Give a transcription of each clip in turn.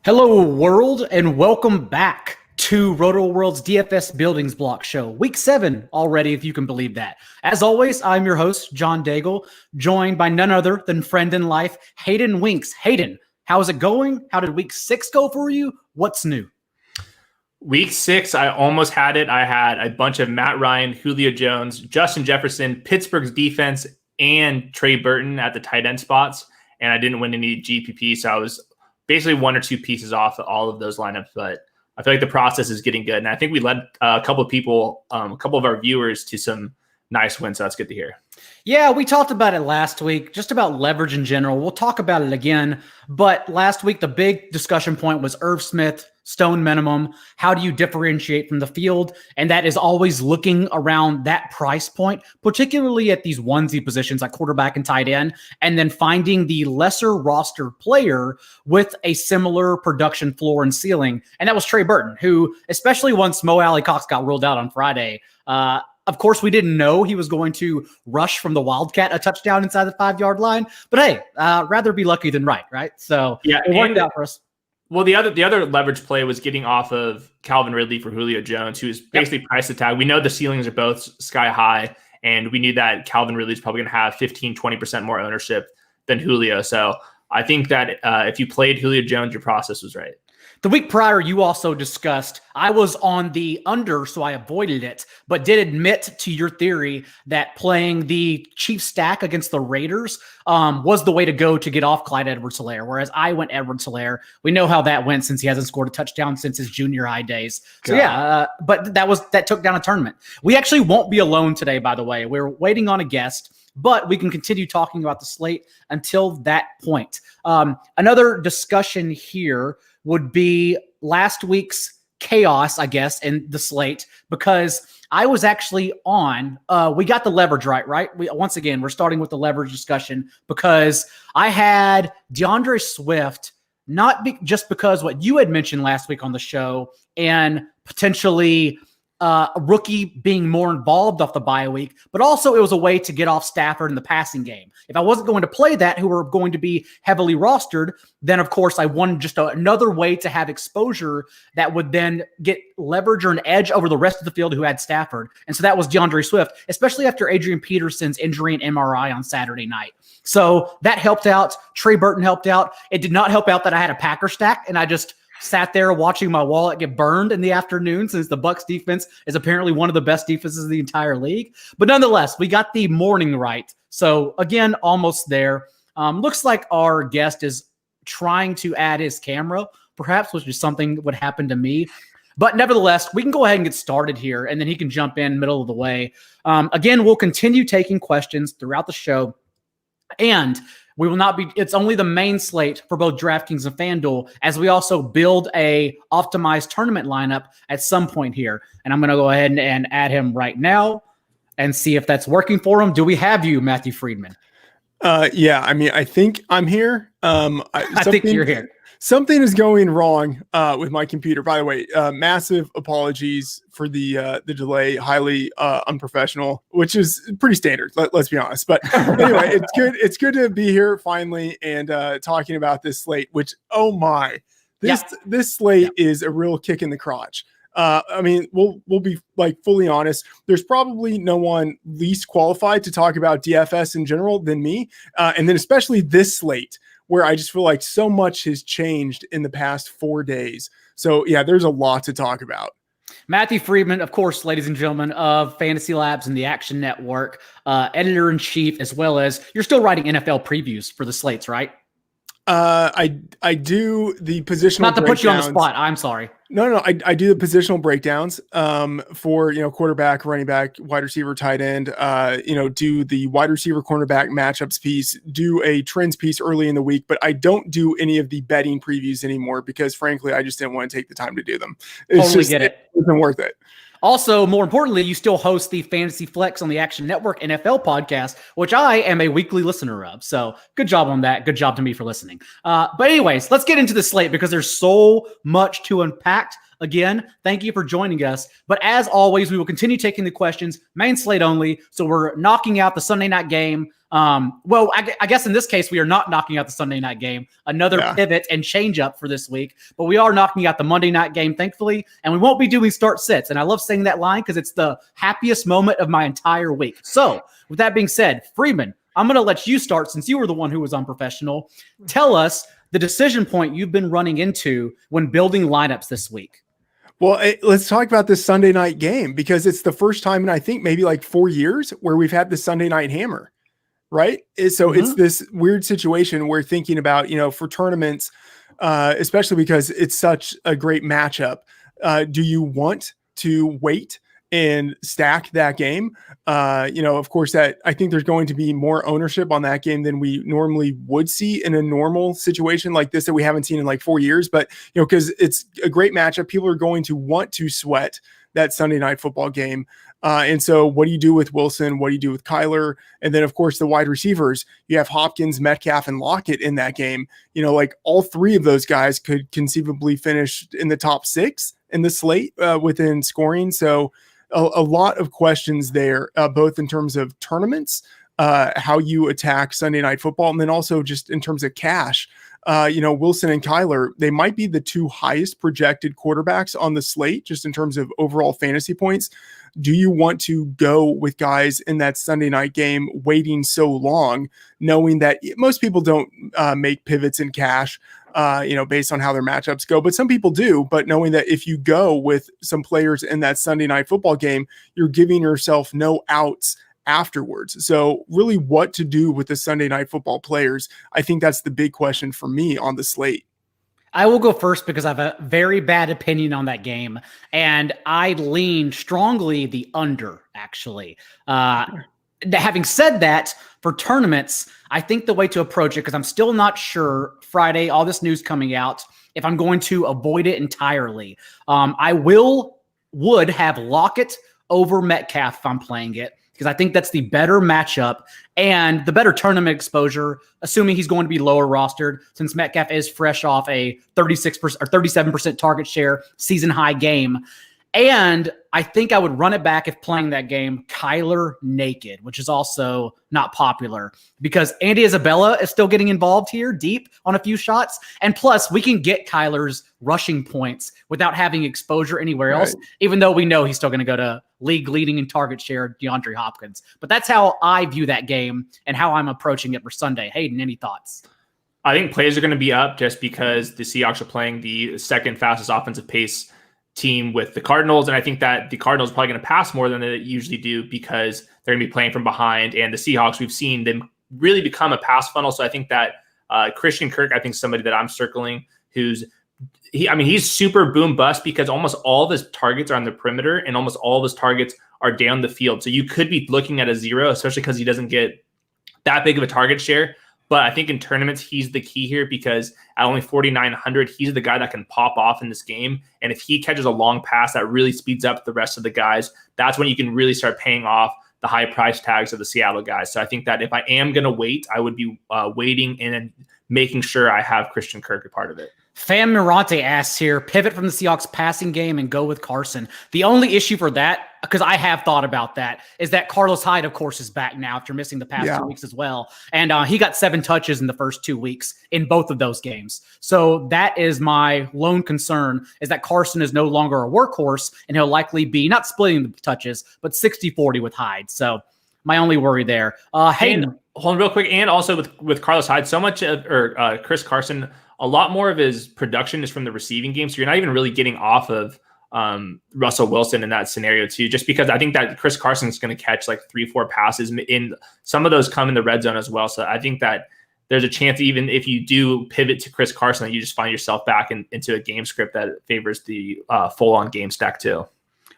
Hello, world, and welcome back to Roto World's DFS Buildings Block Show. Week 7 already, if you can believe that. As always, I'm your host, John Daigle, joined by none other than friend in life, Hayden Winks. Hayden, how's it going? How did week 6 go for you? What's new? Week 6, I almost had it. I had a bunch of Matt Ryan, Julio Jones, Justin Jefferson, Pittsburgh's defense, and Trey Burton at the tight end spots, and I didn't win any GPP, so I was basically one or two pieces off of all of those lineups, but I feel like the process is getting good. And I think we led a couple of people, a couple of our viewers to some nice wins. So that's good to hear. Yeah, we talked about it last week, just about leverage in general. We'll talk about it again. But last week, the big discussion point was Irv Smith, stone minimum. How do you differentiate from the field? And that is always looking around that price point, particularly at these onesie positions like quarterback and tight end, and then finding the lesser roster player with a similar production floor and ceiling. And that was Trey Burton, who, especially once Mo Alley Cox got ruled out on Friday, of course, we didn't know he was going to rush from the Wildcat a touchdown inside the 5-yard line. But hey, rather be lucky than right? So yeah, it worked out for us. Well, the other leverage play was getting off of Calvin Ridley for Julio Jones, who's basically price tag. We know the ceilings are both sky high, and we knew that Calvin Ridley's probably going to have 15-20% more ownership than Julio. So I think that if you played Julio Jones, your process was right. The week prior, you also discussed, I was on the under, so I avoided it, but did admit to your theory that playing the Chiefs stack against the Raiders was the way to go to get off Clyde Edwards-Helaire, whereas I went Edwards-Helaire. We know how that went since he hasn't scored a touchdown since his junior high days. So but that took down a tournament. We actually won't be alone today, by the way. We're waiting on a guest, but we can continue talking about the slate until that point. Another discussion here would be last week's chaos, I guess, in the slate, because I was actually on, we got the leverage right? Once again, we're starting with the leverage discussion because I had DeAndre Swift, just because what you had mentioned last week on the show and potentially a rookie being more involved off the bye week, but also it was a way to get off Stafford in the passing game. If I wasn't going to play that, who were going to be heavily rostered, then of course I wanted just another way to have exposure that would then get leverage or an edge over the rest of the field who had Stafford. And so that was DeAndre Swift, especially after Adrian Peterson's injury and MRI on Saturday night. So that helped out. Trey Burton helped out. It did not help out that I had a Packer stack and I just sat there watching my wallet get burned in the afternoon since the Bucs defense is apparently one of the best defenses in the entire league. But nonetheless, we got the morning right. So again, almost there. Looks like our guest is trying to add his camera, perhaps, which is something that would happen to me. But nevertheless, we can go ahead and get started here, and then he can jump in middle of the way. Again, we'll continue taking questions throughout the show. And we will not be, it's only the main slate for both DraftKings and FanDuel as we also build a optimized tournament lineup at some point here. And I'm going to go ahead and add him right now and see if that's working for him. Do we have you, Matthew Friedman? Yeah, I mean, I think I'm here. I think you're here. Something is going wrong with my computer. By the way, massive apologies for the delay. Highly unprofessional, which is pretty standard. Let's be honest. But anyway, it's good. It's good to be here finally and talking about this slate. Which this slate is a real kick in the crotch. I mean, we'll be like fully honest. There's probably no one least qualified to talk about DFS in general than me, and then especially this slate, where I just feel like so much has changed in the past 4 days. So yeah, there's a lot to talk about. Matthew Friedman, of course, ladies and gentlemen, of Fantasy Labs and the Action Network, editor-in-chief, as well as you're still writing NFL previews for the slates, right? I do the positional. Not to put you on the spot. I'm sorry. No. I do the positional breakdowns for quarterback, running back, wide receiver, tight end. Do the wide receiver, cornerback matchups piece. Do a trends piece early in the week, but I don't do any of the betting previews anymore because, frankly, I just didn't want to take the time to do them. It wasn't worth it. Also, more importantly, you still host the Fantasy Flex on the Action Network NFL podcast, which I am a weekly listener of. So good job on that. Good job to me for listening. But anyways, let's get into the slate because there's so much to unpack. Again, thank you for joining us. But as always, we will continue taking the questions, main slate only. So we're knocking out the Sunday night game. Well, I guess in this case, we are not knocking out the Sunday night game, another pivot and change up for this week, but we are knocking out the Monday night game, thankfully, and we won't be doing start sits. And I love saying that line because it's the happiest moment of my entire week. So with that being said, Freeman, I'm going to let you start since you were the one who was unprofessional. Tell us the decision point you've been running into when building lineups this week. Well, let's talk about this Sunday night game because it's the first time in I think maybe like 4 years where we've had the Sunday night hammer, right? So it's this weird situation where thinking about, for tournaments, especially because it's such a great matchup, do you want to wait and stack that game? Of course, that I think there's going to be more ownership on that game than we normally would see in a normal situation like this that we haven't seen in like 4 years. But, because it's a great matchup, people are going to want to sweat that Sunday night football game. And so what do you do with Wilson? What do you do with Kyler? And then, of course, the wide receivers, you have Hopkins, Metcalf, and Lockett in that game. Like all three of those guys could conceivably finish in the top 6 in the slate within scoring. So a lot of questions there, both in terms of tournaments, how you attack Sunday night football, and then also just in terms of cash. Wilson and Kyler, they might be the two highest projected quarterbacks on the slate, just in terms of overall fantasy points. Do you want to go with guys in that Sunday night game waiting so long, knowing that most people don't make pivots in cash, based on how their matchups go, but some people do, but knowing that if you go with some players in that Sunday night football game, you're giving yourself no outs afterwards. So really what to do with the Sunday night football players, I think that's the big question for me on the slate. I will go first because I have a very bad opinion on that game, and I lean strongly the under, actually. Having said that, for tournaments, I think the way to approach it, because I'm still not sure Friday, all this news coming out, if I'm going to avoid it entirely. I would have Lockett over Metcalf if I'm playing it, because I think that's the better matchup and the better tournament exposure, assuming he's going to be lower rostered, since Metcalf is fresh off a 36% or 37% target share season high game. And I think I would run it back if playing that game, Kyler naked, which is also not popular because Andy Isabella is still getting involved here deep on a few shots. And plus, we can get Kyler's rushing points without having exposure anywhere else, even though we know he's still going to go to league leading in target share, DeAndre Hopkins. But that's how I view that game and how I'm approaching it for Sunday. Hayden, any thoughts? I think plays are going to be up just because the Seahawks are playing the second fastest offensive pace team with the Cardinals. And I think that the Cardinals are probably going to pass more than they usually do because they're going to be playing from behind. And the Seahawks, we've seen them really become a pass funnel. So I think that Christian Kirk, I think somebody that I'm circling he's super boom bust because almost all of his targets are on the perimeter and almost all of his targets are down the field. So you could be looking at a 0, especially because he doesn't get that big of a target share. But I think in tournaments, he's the key here because at only 4,900, he's the guy that can pop off in this game. And if he catches a long pass, that really speeds up the rest of the guys. That's when you can really start paying off the high price tags of the Seattle guys. So I think that if I am going to wait, I would be waiting and making sure I have Christian Kirk a part of it. Fam Mirante asks here, pivot from the Seahawks passing game and go with Carson. The only issue for that, because I have thought about that, is that Carlos Hyde, of course, is back now after missing the past 2 weeks as well. And he got 7 touches in the first 2 weeks in both of those games. So that is my lone concern, is that Carson is no longer a workhorse, and he'll likely be not splitting the touches, but 60-40 with Hyde. So my only worry there. Hayden. Hold on real quick. And also with Carlos Hyde, so much Chris Carson, a lot more of his production is from the receiving game. So you're not even really getting off of Russell Wilson in that scenario too, just because I think that Chris Carson is going to catch like 3-4 passes in some of those come in the red zone as well. So I think that there's a chance even if you do pivot to Chris Carson, that you just find yourself back into a game script that favors the full on game stack too.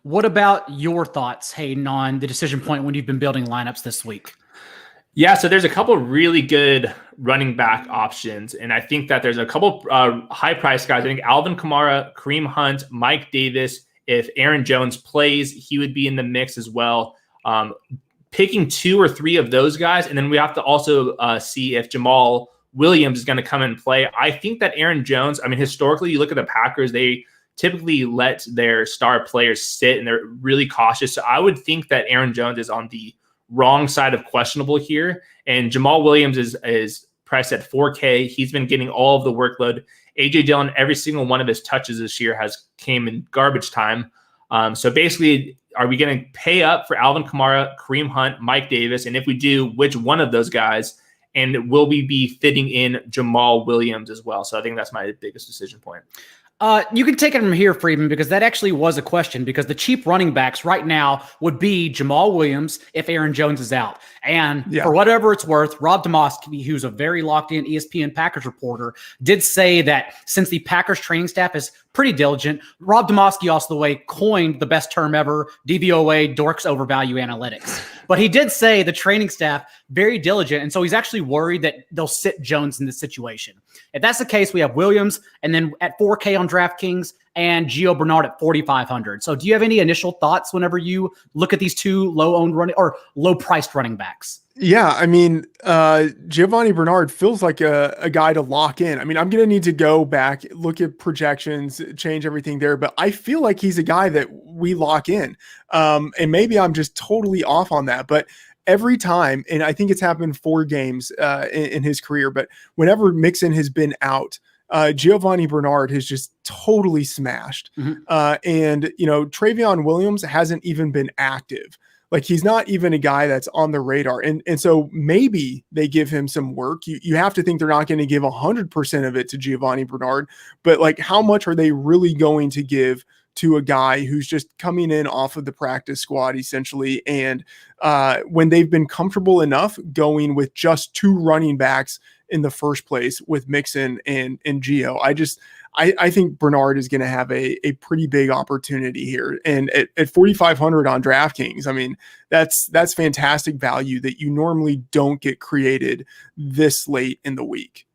What about your thoughts, Hayden, on the decision point when you've been building lineups this week? Yeah, so there's a couple really good running back options, and I think that there's a couple high-priced guys. I think Alvin Kamara, Kareem Hunt, Mike Davis. If Aaron Jones plays, he would be in the mix as well. Picking 2 or 3 of those guys, and then we have to also see if Jamal Williams is going to come and play. I think that Aaron Jones, historically, you look at the Packers, they typically let their star players sit and they're really cautious. So I would think that Aaron Jones is on the wrong side of questionable here. And Jamal Williams is priced at 4K. He's been getting all of the workload. AJ Dillon, every single one of his touches this year has came in garbage time. So basically, are we going to pay up for Alvin Kamara, Kareem Hunt, Mike Davis? And if we do, which one of those guys? And will we be fitting in Jamal Williams as well? So I think that's my biggest decision point. You can take it from here, Friedman, because that actually was a question, because the cheap running backs right now would be Jamal Williams if Aaron Jones is out. And for whatever it's worth, Rob Demoski, who's a very locked-in ESPN Packers reporter, did say that since the Packers training staff is pretty diligent, Rob Demoski also, the way, coined the best term ever, DVOA, dorks overvalue analytics. But he did say the training staff, very diligent, and so he's actually worried that they'll sit Jones in this situation. If that's the case, we have Williams, and then at 4K on DraftKings, and Gio Bernard at 4,500. So do you have any initial thoughts whenever you look at these two low-priced running backs? Yeah, I mean, Giovanni Bernard feels like a guy to lock in. I mean, I'm going to need to go back, look at projections, change everything there, but I feel like he's a guy that we lock in. And maybe I'm just totally off on that, but every time, and I think it's happened 4 games in his career, but whenever Mixon has been out, Giovanni Bernard has just totally smashed. And, Travion Williams hasn't even been active. Like, he's not even a guy that's on the radar. And so maybe they give him some work. You have to think they're not going to give 100% of it to Giovanni Bernard, but like, how much are they really going to give to a guy who's just coming in off of the practice squad, essentially? And when they've been comfortable enough going with just 2 running backs in the first place with Mixon and Gio, I think Bernard is going to have a pretty big opportunity here. And at 4,500 on DraftKings, I mean, that's fantastic value that you normally don't get created this late in the week.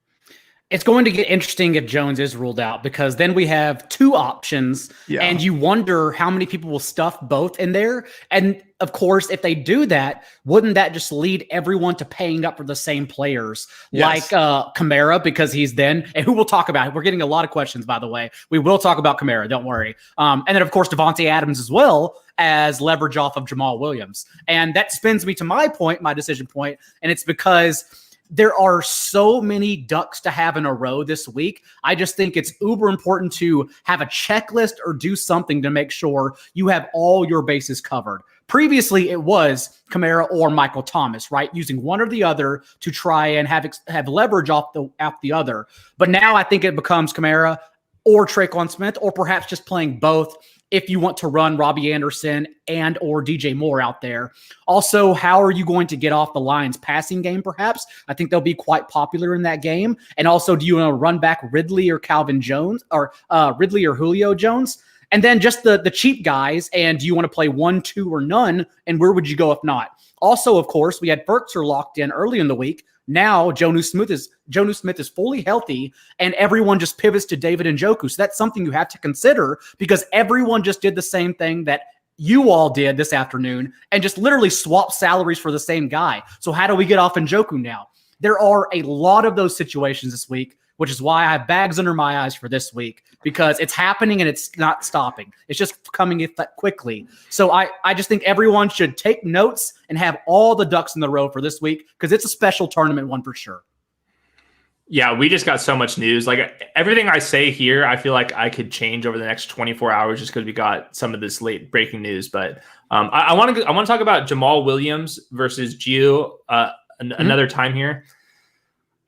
It's going to get interesting if Jones is ruled out, because then we have 2 options, and you wonder how many people will stuff both in there. And of course, if they do that, wouldn't that just lead everyone to paying up for the same players like Kamara, because he's then, and who we'll talk about. We're getting a lot of questions, by the way. We will talk about Kamara, don't worry. And then, of course, Devontae Adams as well as leverage off of Jamal Williams. And that spins me to my point, my decision point, and it's because there are so many ducks to have in a row this week. I just think it's uber important to have a checklist or do something to make sure you have all your bases covered. Previously, it was Kamara or Michael Thomas, right? Using one or the other to try and have leverage off the other. But now I think it becomes Kamara or Tre'Quan Smith, or perhaps just playing both if you want to run Robbie Anderson and or DJ Moore out there. Also, how are you going to get off the Lions passing game, perhaps? I think they'll be quite popular in that game. And also, do you want to run back Ridley or Calvin Jones, or Ridley or Julio Jones? And then just the cheap guys, and do you want to play 1, 2, or none? And where would you go if not? Also, of course, we had Fertzer locked in early in the week. Now Jonnu Smith is fully healthy, and everyone just pivots to David Njoku. So that's something you have to consider, because everyone just did the same thing that you all did this afternoon and just literally swap salaries for the same guy. So how do we get off Njoku now? There are a lot of those situations this week, which is why I have bags under my eyes for this week, because it's happening and it's not stopping. It's just coming quickly. So I just think everyone should take notes and have all the ducks in the row for this week, because it's a special tournament one for sure. Yeah, we just got so much news. Like, everything I say here, I feel like I could change over the next 24 hours just because we got some of this late breaking news. But I want to talk about Jamal Williams versus Gio another time here.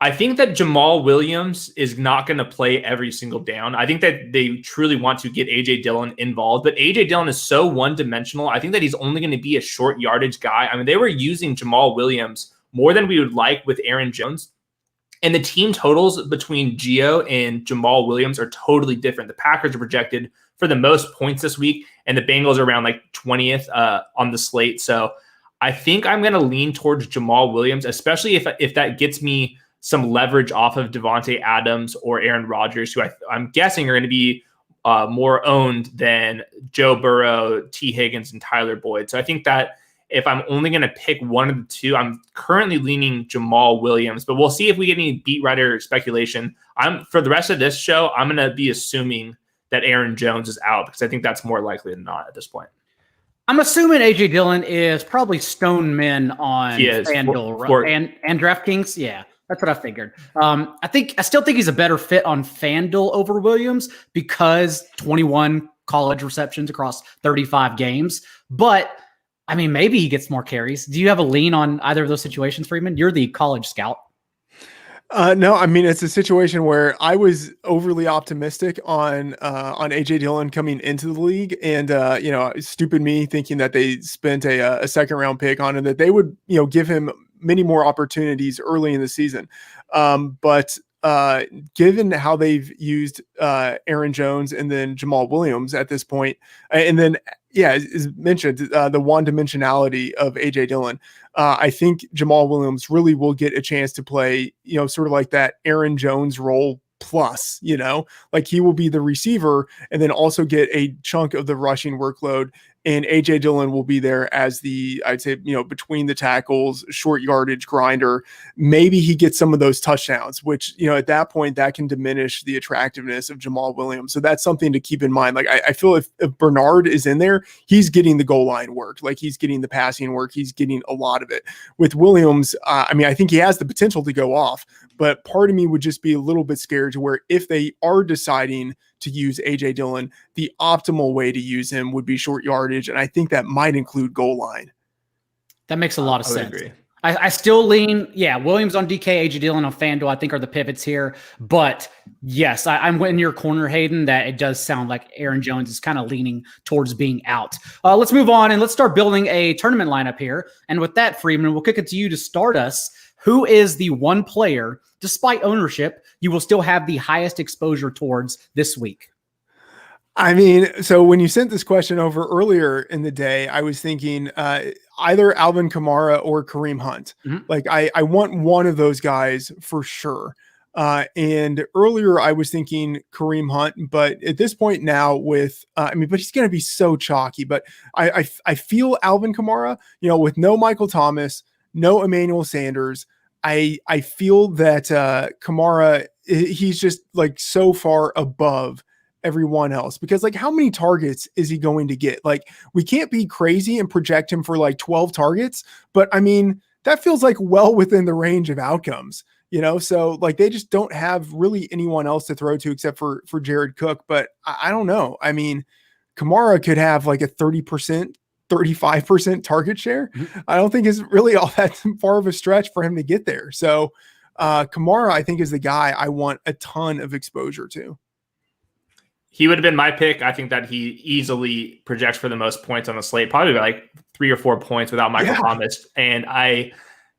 I think that Jamal Williams is not going to play every single down. I think that they truly want to get AJ Dillon involved, but AJ Dillon is so one-dimensional. I think that he's only going to be a short yardage guy. I mean, they were using Jamal Williams more than we would like with Aaron Jones. And the team totals between Gio and Jamal Williams are totally different. The Packers are projected for the most points this week, and the Bengals are around like 20th on the slate. So I think I'm going to lean towards Jamal Williams, especially if that gets me some leverage off of Devontae Adams or Aaron Rodgers, who I'm guessing are going to be more owned than Joe Burrow, T. Higgins, and Tyler Boyd. So I think that if I'm only going to pick one of the two, I'm currently leaning Jamal Williams, but we'll see if we get any beat writer speculation. For the rest of this show, I'm going to be assuming that Aaron Jones is out, because I think that's more likely than not at this point. I'm assuming AJ Dillon is probably stone men on FanDuel and DraftKings. Yeah, that's what I figured. I still think he's a better fit on FanDuel over Williams because 21 college receptions across 35 games. But I mean, maybe he gets more carries. Do you have a lean on either of those situations, Freeman? You're the college scout. No, I mean, it's a situation where I was overly optimistic on AJ Dillon coming into the league, and stupid me thinking that they spent a second round pick on him, that they would give him many more opportunities early in the season. But given how they've used Aaron Jones and then Jamal Williams at this point, and then as mentioned, the one-dimensionality of AJ Dillon, I think Jamal Williams really will get a chance to play, sort of like that Aaron Jones role plus, like he will be the receiver and then also get a chunk of the rushing workload. And AJ Dillon will be there as I'd say, between the tackles, short yardage grinder. Maybe he gets some of those touchdowns, which, at that point that can diminish the attractiveness of Jamal Williams. So that's something to keep in mind. Like I feel if Bernard is in there, he's getting the goal line work. Like he's getting the passing work. He's getting a lot of it. With Williams, I think he has the potential to go off, but part of me would just be a little bit scared to where if they are deciding to use AJ Dillon, the optimal way to use him would be short yardage. And I think that might include goal line. That makes a lot of sense. Agree. I still lean, Williams on DK, AJ Dillon on FanDuel, I think are the pivots here. But yes, I'm in your corner, Hayden, that it does sound like Aaron Jones is kind of leaning towards being out. Let's move on and let's start building a tournament lineup here. And with that, Freeman, we'll kick it to you to start us. Who is the one player, despite ownership, you will still have the highest exposure towards this week? I mean, so when you sent this question over earlier in the day, I was thinking either Alvin Kamara or Kareem Hunt. Mm-hmm. Like I want one of those guys for sure. And earlier I was thinking Kareem Hunt, but at this point now but he's going to be so chalky, but I feel Alvin Kamara, with no Michael Thomas, no Emmanuel Sanders. I feel that Kamara, he's just like so far above everyone else, because like how many targets is he going to get? Like we can't be crazy and project him for like 12 targets, but I mean, that feels like well within the range of outcomes, so like they just don't have really anyone else to throw to except for Jared Cook. But I don't know. I mean, Kamara could have like a 30%, 35% target share. Mm-hmm. I don't think it's really all that far of a stretch for him to get there. So Kamara, I think, is the guy I want a ton of exposure to. He would have been my pick. I think that he easily projects for the most points on the slate, probably like 3 or 4 points without Michael Thomas. And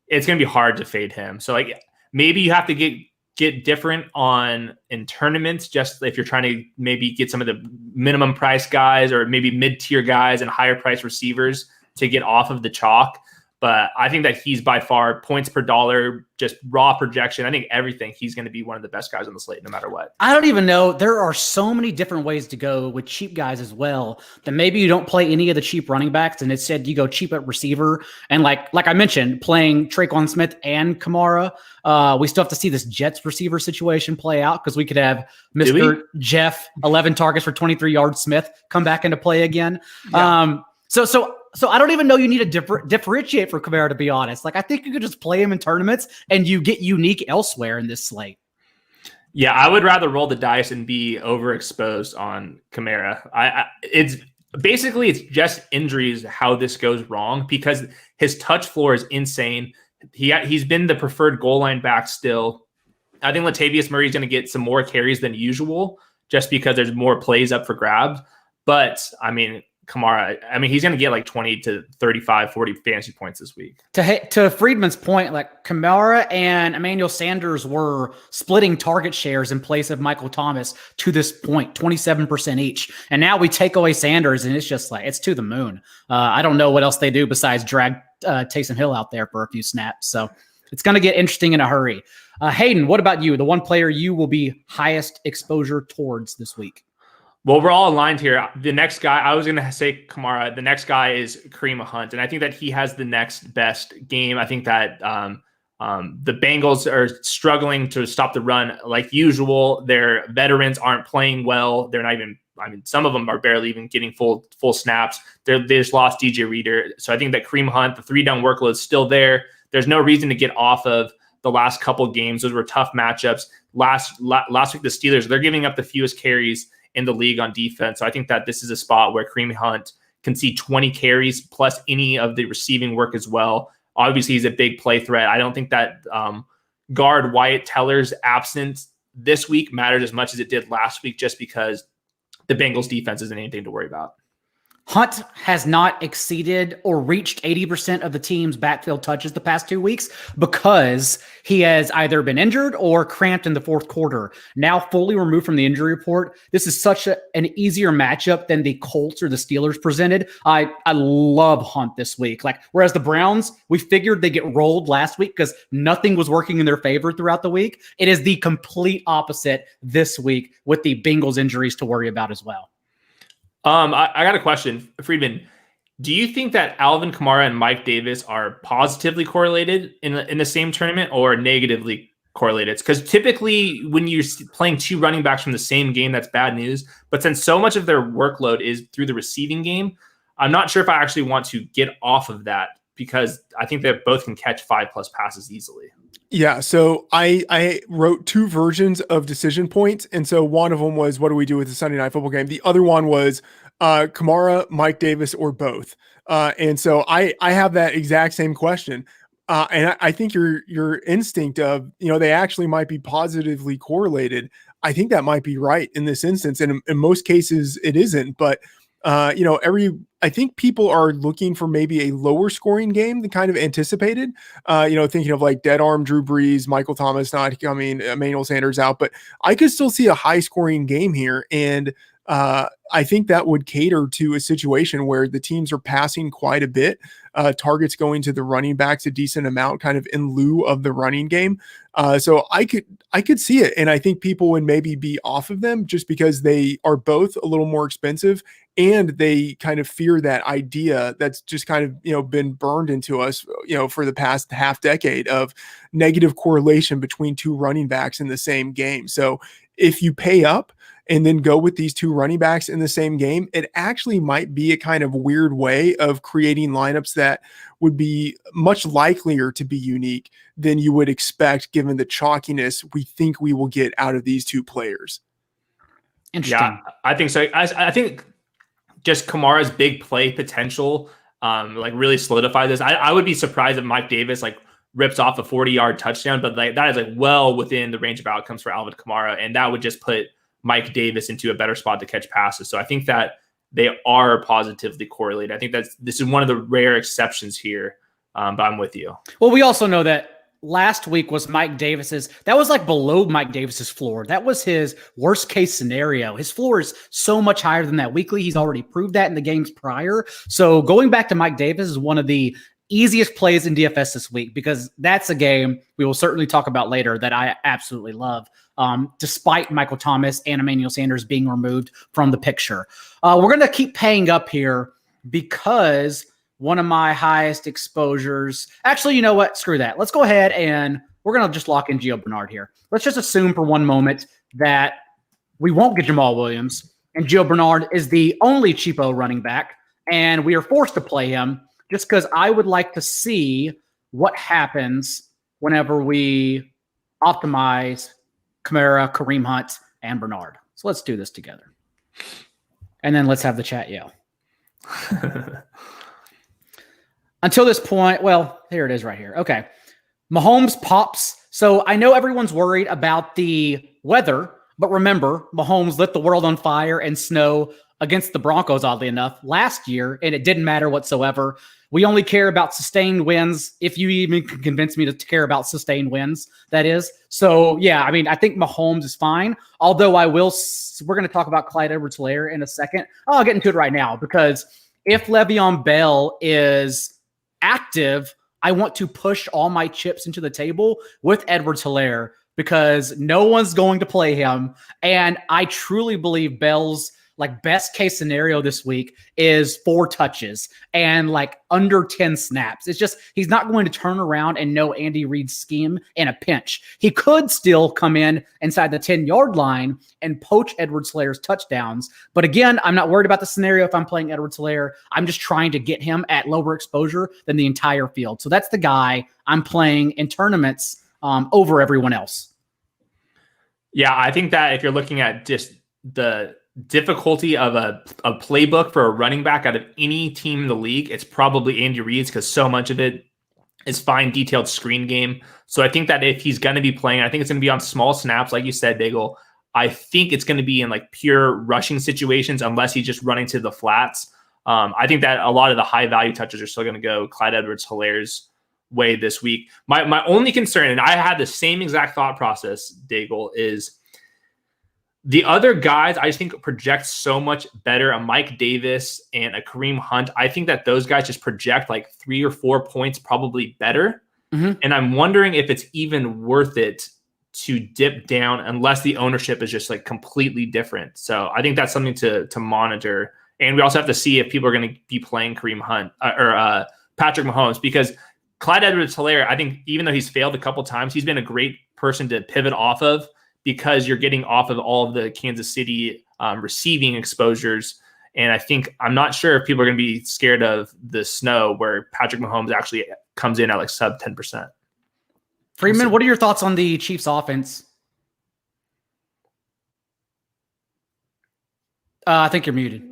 it's going to be hard to fade him. So like maybe you have to get different in tournaments, just if you're trying to maybe get some of the minimum price guys or maybe mid-tier guys and higher price receivers to get off of the chalk. But I think that he's by far points per dollar, just raw projection. I think everything, he's going to be one of the best guys on the slate no matter what. I don't even know. There are so many different ways to go with cheap guys as well, that maybe you don't play any of the cheap running backs and instead you go cheap at receiver. And like I mentioned, playing Tre'Quan Smith and Kamara, we still have to see this Jets receiver situation play out, because we could have Mr. Jeff, 11 targets for 23 yards Smith, come back into play again. Yeah. So I don't even know you need to differentiate for Kamara, to be honest. Like I think you could just play him in tournaments and you get unique elsewhere in this slate. Yeah, I would rather roll the dice and be overexposed on Kamara. It's just injuries how this goes wrong, because his touch floor is insane. He's been the preferred goal line back still. I think Latavius Murray is going to get some more carries than usual just because there's more plays up for grabs. But I mean, Kamara, he's going to get like 20 to 35, 40 fantasy points this week. To Friedman's point, like Kamara and Emmanuel Sanders were splitting target shares in place of Michael Thomas to this point, 27% each. And now we take away Sanders and it's just like, it's to the moon. I don't know what else they do besides drag Taysom Hill out there for a few snaps. So it's going to get interesting in a hurry. Hayden, what about you? The one player you will be highest exposure towards this week? Well, we're all aligned here. The next guy, I was going to say Kamara. The next guy is Kareem Hunt, and I think that he has the next best game. I think that the Bengals are struggling to stop the run like usual. Their veterans aren't playing well. They're not even I mean, some of them are barely even getting full snaps. They just lost DJ Reader. So I think that Kareem Hunt, the 3-down workload is still there. There's no reason to get off of the last couple games. Those were tough matchups. Last week, the Steelers, they're giving up the fewest carries in the league on defense. So I think that this is a spot where Kareem Hunt can see 20 carries plus any of the receiving work as well. Obviously, he's a big play threat. I don't think that guard Wyatt Teller's absence this week matters as much as it did last week, just because the Bengals defense isn't anything to worry about. Hunt has not exceeded or reached 80% of the team's backfield touches the past 2 weeks because he has either been injured or cramped in the fourth quarter. Now fully removed from the injury report, this is such an easier matchup than the Colts or the Steelers presented. I love Hunt this week. Whereas the Browns, we figured they get rolled last week because nothing was working in their favor throughout the week. It is the complete opposite this week with the Bengals injuries to worry about as well. I got a question, Friedman. Do you think that Alvin Kamara and Mike Davis are positively correlated in the same tournament or negatively correlated? Because typically when you're playing 2 running backs from the same game, that's bad news. But since so much of their workload is through the receiving game, I'm not sure if I actually want to get off of that, because I think that both can catch 5+ passes easily. Yeah, so I wrote 2 versions of decision points, and so one of them was, what do we do with the Sunday Night Football game? The other one was Kamara, Mike Davis, or both. And so I have that exact same question. And I think your instinct of, they actually might be positively correlated, I think that might be right in this instance. And in most cases, it isn't. But I think people are looking for maybe a lower scoring game than kind of anticipated, thinking of like dead arm Drew Brees, Michael Thomas not coming, Emmanuel Sanders out, but I could still see a high scoring game here. And I think that would cater to a situation where the teams are passing quite a bit, targets going to the running backs a decent amount, kind of in lieu of the running game. So I could see it. And I think people would maybe be off of them just because they are both a little more expensive, and they kind of fear that idea that's just kind of, been burned into us, for the past half decade of negative correlation between 2 running backs in the same game. So if you pay up and then go with these 2 running backs in the same game, it actually might be a kind of weird way of creating lineups that would be much likelier to be unique than you would expect, given the chalkiness we think we will get out of these 2 players. Interesting. Yeah, I think so. I think just Kamara's big play potential really solidify this. I would be surprised if Mike Davis rips off a 40-yard touchdown, but that is well within the range of outcomes for Alvin Kamara, and that would just put Mike Davis into a better spot to catch passes. So I think that they are positively correlated. I think this is one of the rare exceptions here, but I'm with you. Well, we also know that last week was Mike Davis's. That was below Mike Davis's floor. That was his worst case scenario. His floor is so much higher than that weekly. He's already proved that in the games prior. So going back to Mike Davis is one of the easiest plays in DFS this week, because that's a game we will certainly talk about later that I absolutely love, despite Michael Thomas and Emmanuel Sanders being removed from the picture. We're going to keep paying up here because one of my highest exposures. Actually, you know what? Screw that. Let's go ahead and we're going to just lock in Gio Bernard here. Let's just assume for one moment that we won't get Jamal Williams, and Gio Bernard is the only cheapo running back, and we are forced to play him just because I would like to see what happens whenever we optimize Kamara, Kareem Hunt, and Bernard. So let's do this together. And then let's have the chat yell. Until this point, well, here it is right here. Okay. Mahomes pops. So I know everyone's worried about the weather, but remember, Mahomes lit the world on fire and snow against the Broncos, oddly enough, last year, and it didn't matter whatsoever. We only care about sustained wins, if you even can convince me to care about sustained wins, that is. So, yeah, I mean, I think Mahomes is fine, although we're going to talk about Clyde Edwards-Helaire in a second. I'll get into it right now, because if Le'Veon Bell is active, I want to push all my chips into the table with Edwards-Helaire, because no one's going to play him, and I truly believe Bell's like best case scenario this week is 4 touches and like under 10 snaps. It's just, he's not going to turn around and know Andy Reid's scheme in a pinch. He could still come in inside the 10-yard line and poach Edwards-Hilaire's touchdowns. But again, I'm not worried about the scenario if I'm playing Edwards-Helaire. I'm just trying to get him at lower exposure than the entire field. So that's the guy I'm playing in tournaments over everyone else. Yeah, I think that if you're looking at just the difficulty of a playbook for a running back out of any team in the league, it's probably Andy Reid's, because so much of it is fine, detailed screen game. So I think that if he's going to be playing, I think it's going to be on small snaps, like you said, Daigle. I think it's going to be in like pure rushing situations, unless he's just running to the flats. I think that a lot of the high value touches are still going to go Clyde Edwards-Hilaire's way this week. My only concern, and I had the same exact thought process, Daigle, is the other guys I just think project so much better. A Mike Davis and a Kareem Hunt, I think that those guys just project like 3 or 4 points probably better. Mm-hmm. And I'm wondering if it's even worth it to dip down unless the ownership is just like completely different. So I think that's something to monitor. And we also have to see if people are going to be playing Kareem Hunt or Patrick Mahomes, because Clyde Edwards-Helaire, I think even though he's failed a couple times, he's been a great person to pivot off of, because you're getting off of all of the Kansas City receiving exposures. And I think, I'm not sure if people are going to be scared of the snow where Patrick Mahomes actually comes in at like sub 10%. Freeman, what are your thoughts on the Chiefs offense? I think you're muted.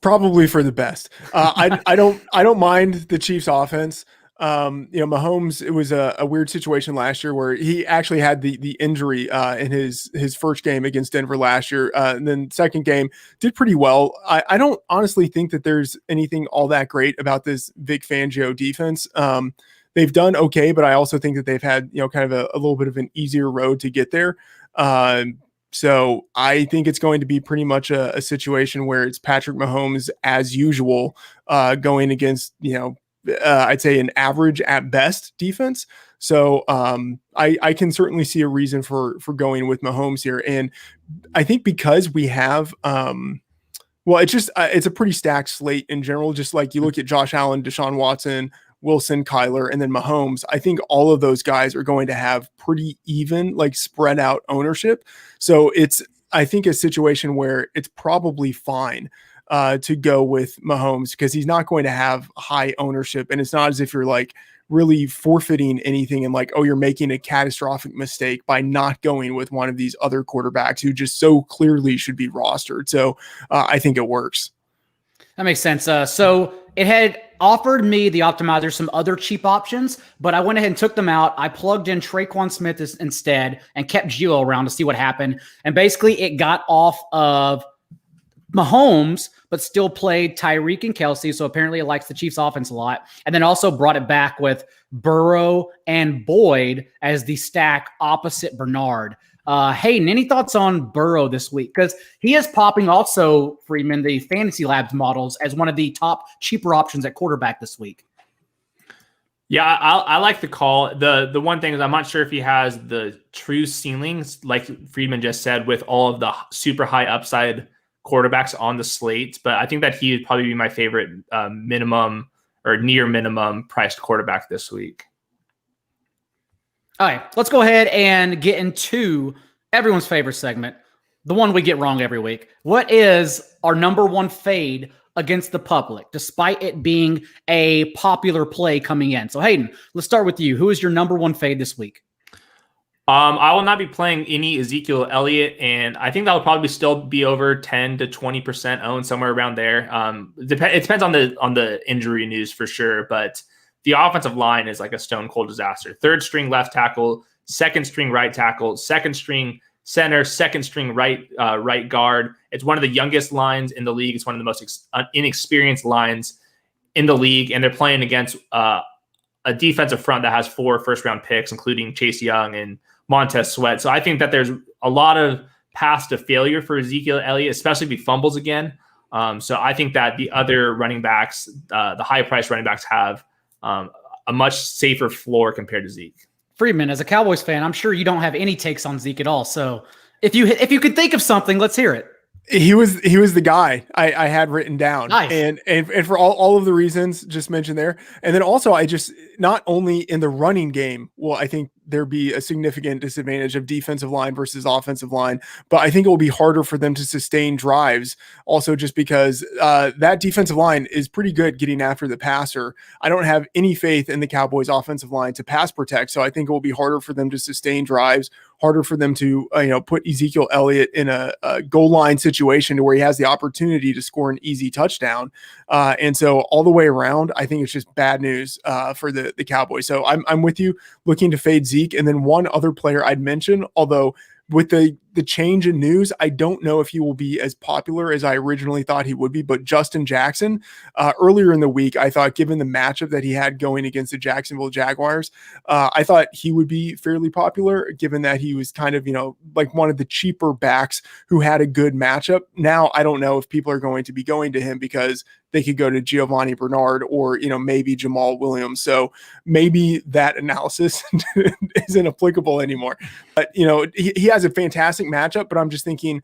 Probably for the best. I don't mind the Chiefs offense. Mahomes, it was a weird situation last year where he actually had the injury in his first game against Denver last year. And then second game did pretty well. I don't honestly think that there's anything all that great about this Vic Fangio defense. They've done okay, but I also think that they've had, kind of a little bit of an easier road to get there. So I think it's going to be pretty much a situation where it's Patrick Mahomes as usual, going against, I'd say an average at best defense. So I can certainly see a reason for going with Mahomes here. And I think because we have, it's a pretty stacked slate in general. Just like you look at Josh Allen, Deshaun Watson, Wilson, Kyler, and then Mahomes, I think all of those guys are going to have pretty even, like spread out ownership. So it's, I think, a situation where it's probably fine to go with Mahomes, because he's not going to have high ownership. And it's not as if you're like really forfeiting anything and like, oh, you're making a catastrophic mistake by not going with one of these other quarterbacks who just so clearly should be rostered. So I think it works. That makes sense. So it had offered me, the optimizer, some other cheap options, but I went ahead and took them out. I plugged in Traquan Smith instead and kept Gio around to see what happened. And basically it got off of Mahomes, but still played Tyreek and Kelsey. So apparently it likes the Chiefs offense a lot. And then also brought it back with Burrow and Boyd as the stack opposite Bernard. Hayden, any thoughts on Burrow this week? Because he is popping also, Freeman, the Fantasy Labs models as one of the top cheaper options at quarterback this week. Yeah, I like the call. The one thing is I'm not sure if he has the true ceilings, like Friedman just said, with all of the super high upside quarterbacks on the slate. But I think that he would probably be my favorite minimum or near minimum priced quarterback this week. All right, let's go ahead and get into everyone's favorite segment, the one we get wrong every week. What is our number one fade against the public, despite it being a popular play coming in? So Hayden, let's start with you. Who is your number one fade this week? I will not be playing any Ezekiel Elliott, and I think that will probably still be over 10 to 20% owned, somewhere around there. It depends on the injury news for sure, but the offensive line is like a stone cold disaster. Third string left tackle, second string right tackle, second string center, second string right guard. It's one of the youngest lines in the league. It's one of the most inexperienced lines in the league, and they're playing against a defensive front that has 4 first-round picks, including Chase Young and Montez Sweat. So I think that there's a lot of paths to failure for Ezekiel Elliott, especially if he fumbles again. So I think that the other running backs, the high-priced running backs, have a much safer floor compared to Zeke. Freeman, as a Cowboys fan, I'm sure you don't have any takes on Zeke at all. So if you could think of something, let's hear it. He was the guy I had written down. Nice. And for all of the reasons just mentioned there. And then also I just, not only in the running game, well, I think there be a significant disadvantage of defensive line versus offensive line, but I think it will be harder for them to sustain drives also just because that defensive line is pretty good getting after the passer. I don't have any faith in the Cowboys offensive line to pass protect. So I think it will be harder for them to sustain drives, harder for them to put Ezekiel Elliott in a goal line situation to where he has the opportunity to score an easy touchdown. And so all the way around, I think it's just bad news for the Cowboys. So I'm with you, looking to fade Zeke. And then one other player I'd mention, although with the change in news, I don't know if he will be as popular as I originally thought he would be, but Justin Jackson, earlier in the week, I thought given the matchup that he had going against the Jacksonville Jaguars, I thought he would be fairly popular given that he was kind of, like one of the cheaper backs who had a good matchup. Now, I don't know if people are going to be going to him because they could go to Giovanni Bernard or, maybe Jamal Williams. So maybe that analysis isn't applicable anymore. But, he has a fantastic matchup, but I'm just thinking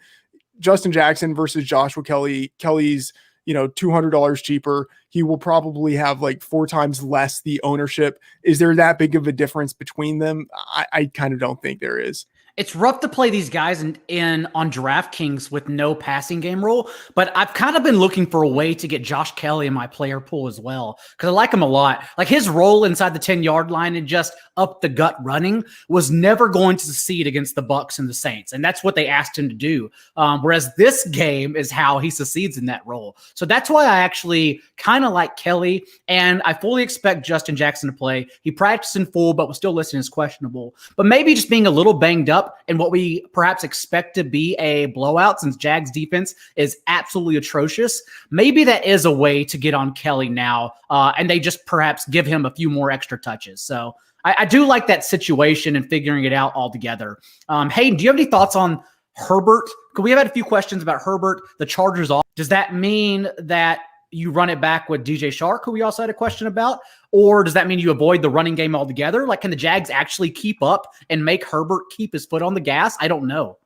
Justin Jackson versus Joshua Kelly. Kelly's, $200 cheaper. He will probably have like 4 times less the ownership. Is there that big of a difference between them? I kind of don't think there is. It's rough to play these guys in on DraftKings with no passing game rule, but I've kind of been looking for a way to get Josh Kelly in my player pool as well because I like him a lot. Like his role inside the 10-yard line and just up the gut running was never going to succeed against the Bucs and the Saints, and that's what they asked him to do. Whereas this game is how he succeeds in that role. So that's why I actually kind of like Kelly, and I fully expect Justin Jackson to play. He practiced in full, but was still listed as questionable. But maybe just being a little banged up and what we perhaps expect to be a blowout since Jags defense is absolutely atrocious. Maybe that is a way to get on Kelly now, and they just perhaps give him a few more extra touches. So I do like that situation and figuring it out altogether. Hayden, do you have any thoughts on Herbert? Because we have had a few questions about Herbert, the Chargers off. Does that mean that you run it back with DJ Shark, who we also had a question about? Or does that mean you avoid the running game altogether? Like, can the Jags actually keep up and make Herbert keep his foot on the gas? I don't know.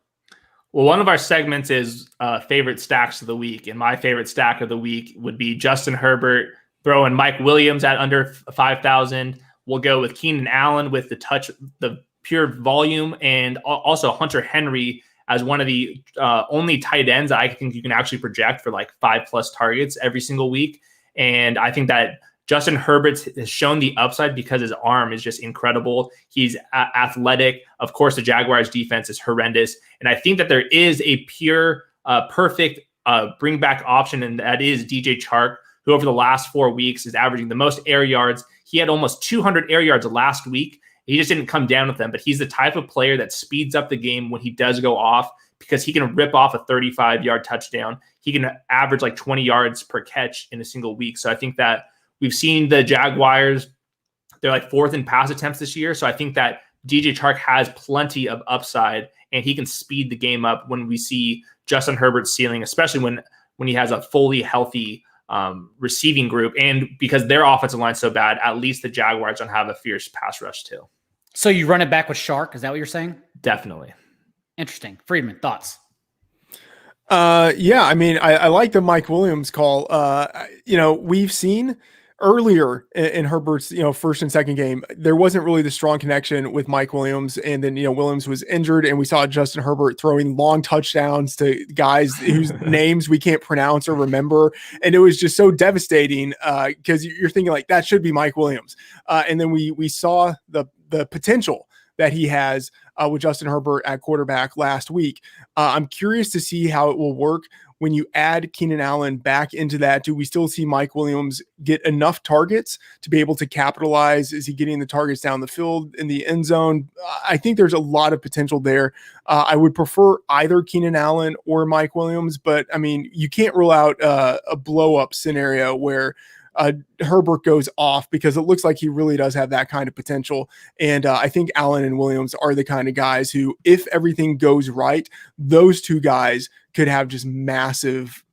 Well, one of our segments is favorite stacks of the week. And my favorite stack of the week would be Justin Herbert, throwing Mike Williams at under 5,000. We'll go with Keenan Allen with the pure volume, and also Hunter Henry as one of the only tight ends I think you can actually project for like 5+ targets every single week. And I think that Justin Herbert has shown the upside because his arm is just incredible. He's athletic. Of course, the Jaguars defense is horrendous. And I think that there is a pure, perfect bring back option, and that is DJ Chark, who over the last 4 weeks is averaging the most air yards. He had almost 200 air yards last week. He just didn't come down with them, but he's the type of player that speeds up the game when he does go off because he can rip off a 35-yard touchdown. He can average like 20 yards per catch in a single week. So I think that we've seen the Jaguars, they're like 4th in pass attempts this year. So I think that DJ Chark has plenty of upside, and he can speed the game up when we see Justin Herbert's ceiling, especially when he has a fully healthy receiving group. And because their offensive line is so bad, at least the Jaguars don't have a fierce pass rush too. So you run it back with Shark? Is that what you're saying? Definitely. Interesting. Friedman, thoughts? Yeah, I mean, I like the Mike Williams call. We've seen earlier in Herbert's, first and second game, there wasn't really the strong connection with Mike Williams. And then, Williams was injured, and we saw Justin Herbert throwing long touchdowns to guys whose names we can't pronounce or remember. And it was just so devastating because you're thinking like, that should be Mike Williams. And then we saw the potential that he has with Justin Herbert at quarterback last week. I'm curious to see how it will work when you add Keenan Allen back into that. Do we still see Mike Williams get enough targets to be able to capitalize? Is he getting the targets down the field in the end zone? I think there's a lot of potential there. I would prefer either Keenan Allen or Mike Williams, but I mean, you can't rule out a blow up scenario where Herbert goes off, because it looks like he really does have that kind of potential. And I think Allen and Williams are the kind of guys who, if everything goes right, those two guys could have just massive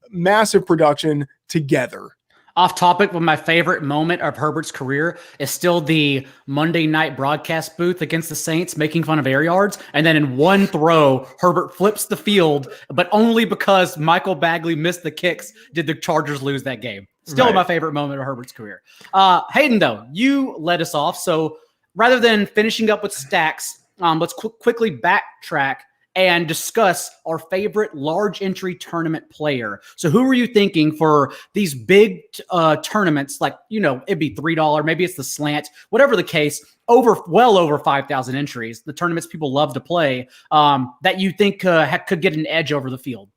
production together. Off topic, but my favorite moment of Herbert's career is still the Monday night broadcast booth against the Saints making fun of air yards. And then in one throw, Herbert flips the field, but only because Michael Bagley missed the kicks did the Chargers lose that game. Still my favorite moment of Herbert's career. Hayden, though, you led us off. So rather than finishing up with stacks, let's quickly backtrack and discuss our favorite large entry tournament player. So who were you thinking for these big tournaments? Like, it'd be $3, maybe it's the slant, whatever the case, well over 5,000 entries, the tournaments people love to play, that you think could get an edge over the field.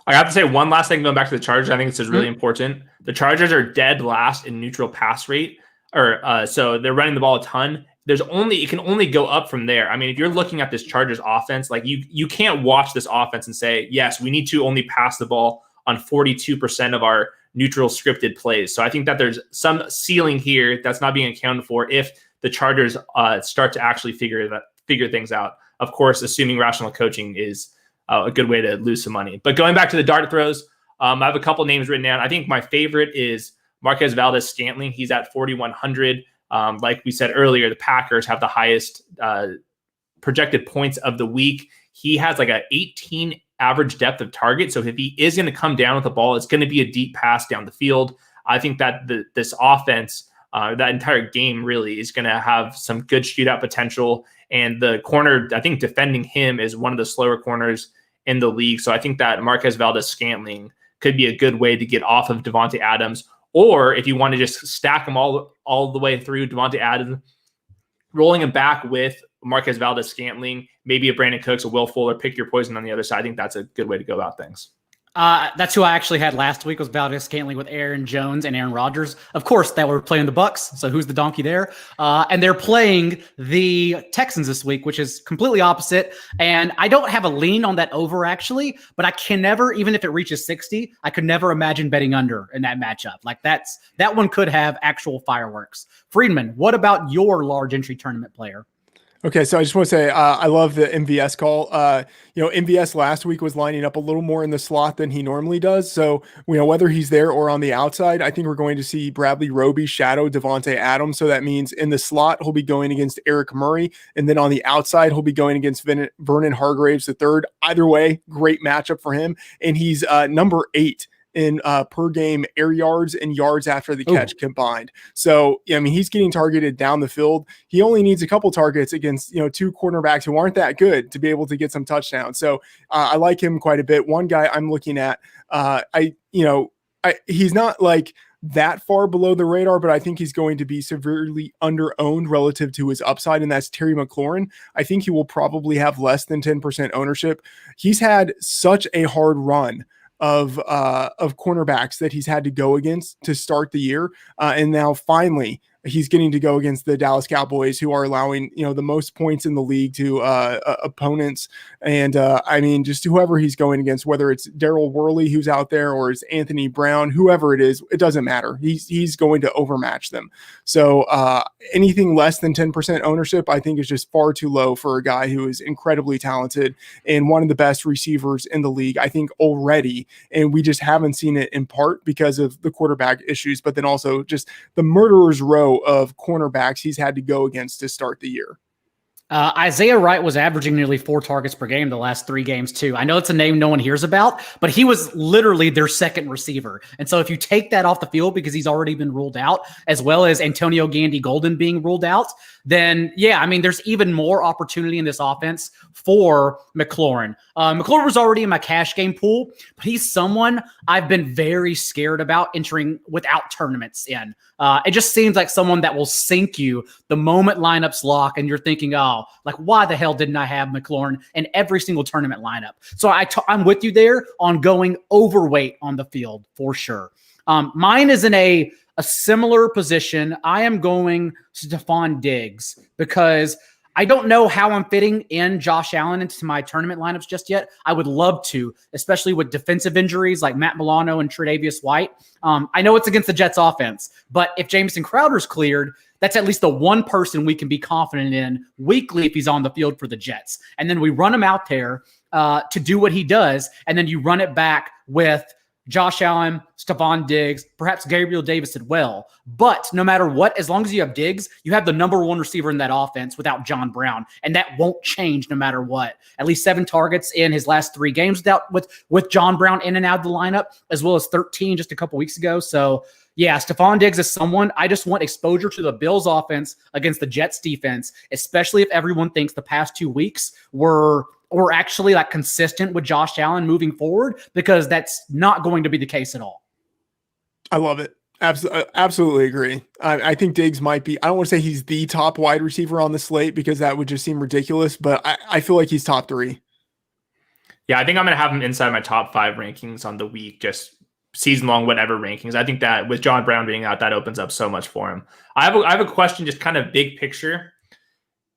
I have to say one last thing going back to the Chargers. I think this is really important. The Chargers are dead last in neutral pass rate, so they're running the ball a ton. It can only go up from there. I mean, if you're looking at this Chargers offense, like you can't watch this offense and say, yes, we need to only pass the ball on 42% of our neutral scripted plays. So I think that there's some ceiling here that's not being accounted for if the Chargers start to actually figure things out. Of course, assuming rational coaching is a good way to lose some money. But going back to the dart throws, I have a couple names written down. I think my favorite is Marquez Valdes-Scantling. He's at 4,100. Like we said earlier, the Packers have the highest projected points of the week. He has like an 18 average depth of target. So if he is going to come down with the ball, it's going to be a deep pass down the field. I think that this offense, that entire game really is going to have some good shootout potential. And the corner, I think defending him is one of the slower corners in the league. So I think that Marquez Valdes-Scantling could be a good way to get off of Devontae Adams. Or if you want to just stack them all the way through Devontae Adams, rolling him back with Marquez Valdes-Scantling, maybe a Brandon Cooks, a Will Fuller, pick your poison on the other side. I think that's a good way to go about things. That's who I actually had last week, was Valdes-Scantling with Aaron Jones and Aaron Rodgers. Of course, that we're playing the Bucks, so who's the donkey there? And they're playing the Texans this week, which is completely opposite. And I don't have a lean on that over, actually, but I can never, even if it reaches 60, I could never imagine betting under in that matchup. Like that one could have actual fireworks. Friedman, what about your large entry tournament player? Okay, so I just want to say I love the MVS call. MVS last week was lining up a little more in the slot than he normally does. So, whether he's there or on the outside, I think we're going to see Bradley Roby shadow Devontae Adams. So that means in the slot, he'll be going against Eric Murray. And then on the outside, he'll be going against Vernon Hargraves III. Either way, great matchup for him. And he's number 8 in per game air yards and yards after the catch combined. So, he's getting targeted down the field. He only needs a couple targets against, 2 cornerbacks who aren't that good to be able to get some touchdowns. So I like him quite a bit. One guy I'm looking at, he's not like that far below the radar, but I think he's going to be severely under-owned relative to his upside, and that's Terry McLaurin. I think he will probably have less than 10% ownership. He's had such a hard run of cornerbacks that he's had to go against to start the year. And now finally he's getting to go against the Dallas Cowboys, who are allowing, the most points in the league to opponents. And just whoever he's going against, whether it's Darryl Worley, who's out there, or it's Anthony Brown, whoever it is, it doesn't matter. He's going to overmatch them. So anything less than 10% ownership, I think, is just far too low for a guy who is incredibly talented and one of the best receivers in the league, I think, already. And we just haven't seen it, in part because of the quarterback issues, but then also just the murderer's row of cornerbacks he's had to go against to start the year. Isaiah Wright was averaging nearly 4 targets per game the last 3 games too. I know it's a name no one hears about, but he was literally their second receiver. And so if you take that off the field because he's already been ruled out, as well as Antonio Gandy-Golden being ruled out, then there's even more opportunity in this offense for McLaurin. McLaurin was already in my cash game pool, but he's someone I've been very scared about entering without tournaments in. It just seems like someone that will sink you the moment lineups lock and you're thinking, why the hell didn't I have McLaurin in every single tournament lineup? So I'm with you there on going overweight on the field for sure. Mine is in a similar position. I am going Stephon Diggs because I don't know how I'm fitting in Josh Allen into my tournament lineups just yet. I would love to, especially with defensive injuries like Matt Milano and Tre'Davious White. I know it's against the Jets offense, but if Jamison Crowder's cleared, that's at least the one person we can be confident in weekly if he's on the field for the Jets. And then we run him out there to do what he does, and then you run it back with Josh Allen, Stephon Diggs, perhaps Gabriel Davis as well. But no matter what, as long as you have Diggs, you have the number one receiver in that offense without John Brown. And that won't change no matter what. At least 7 targets in his last 3 games with John Brown in and out of the lineup, as well as 13 just a couple weeks ago. So, yeah, Stephon Diggs is someone I just want exposure to the Bills offense against the Jets defense, especially if everyone thinks the past 2 weeks were actually like consistent with Josh Allen moving forward, because that's not going to be the case at all. I love it. Absolutely agree. I think Diggs might be, I don't want to say he's the top wide receiver on the slate because that would just seem ridiculous, but I feel like he's top 3. Yeah, I think I'm going to have him inside my top 5 rankings on the week, just season long, whatever rankings. I think that with John Brown being out, that opens up so much for him. I have a question, just kind of big picture.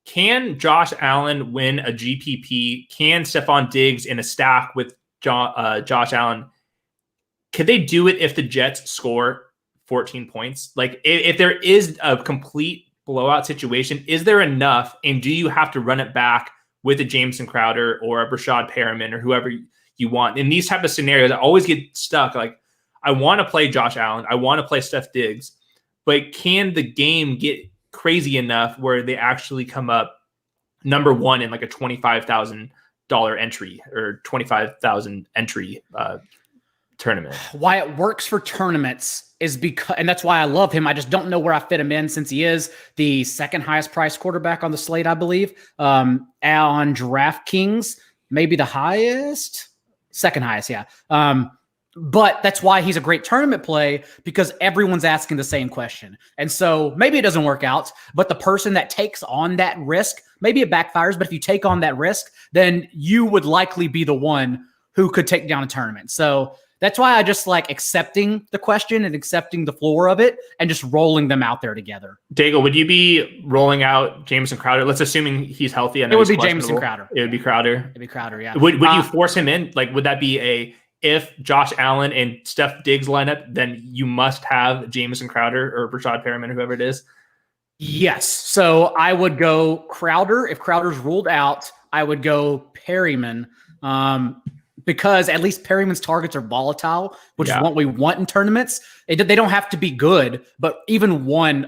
Can Josh Allen win a GPP? Can Stephon Diggs in a stack with Josh Allen? Could they do it if the Jets score 14 points? Like if there is a complete blowout situation, is there enough? And do you have to run it back with a Jameson Crowder or a Brashad Perriman or whoever you want? In these type of scenarios, I always get stuck. Like I want to play Josh Allen. I want to play Steph Diggs, but can the game get crazy enough where they actually come up number one in like a $25,000 entry or 25,000 entry tournament? Why it works for tournaments is because, and that's why I love him. I just don't know where I fit him in, since he is the second highest priced quarterback on the slate, I believe. On DraftKings, maybe the highest, second highest. Yeah. But that's why he's a great tournament play, because everyone's asking the same question. And so maybe it doesn't work out, but the person that takes on that risk, maybe it backfires, but if you take on that risk, then you would likely be the one who could take down a tournament. So that's why I just like accepting the question and accepting the floor of it and just rolling them out there together. Daigle, would you be rolling out Jameson Crowder? Let's assuming he's healthy. It would be Jameson Crowder. It would be Crowder. It'd be Crowder, yeah. Would you force him in? Like, would that be if Josh Allen and Steph Diggs line up, then you must have Jameson Crowder or Brashad Perriman or whoever it is? Yes. So I would go Crowder. If Crowder's ruled out, I would go Perriman. Because at least Perryman's targets are volatile, which is what we want in tournaments. They don't have to be good, but even a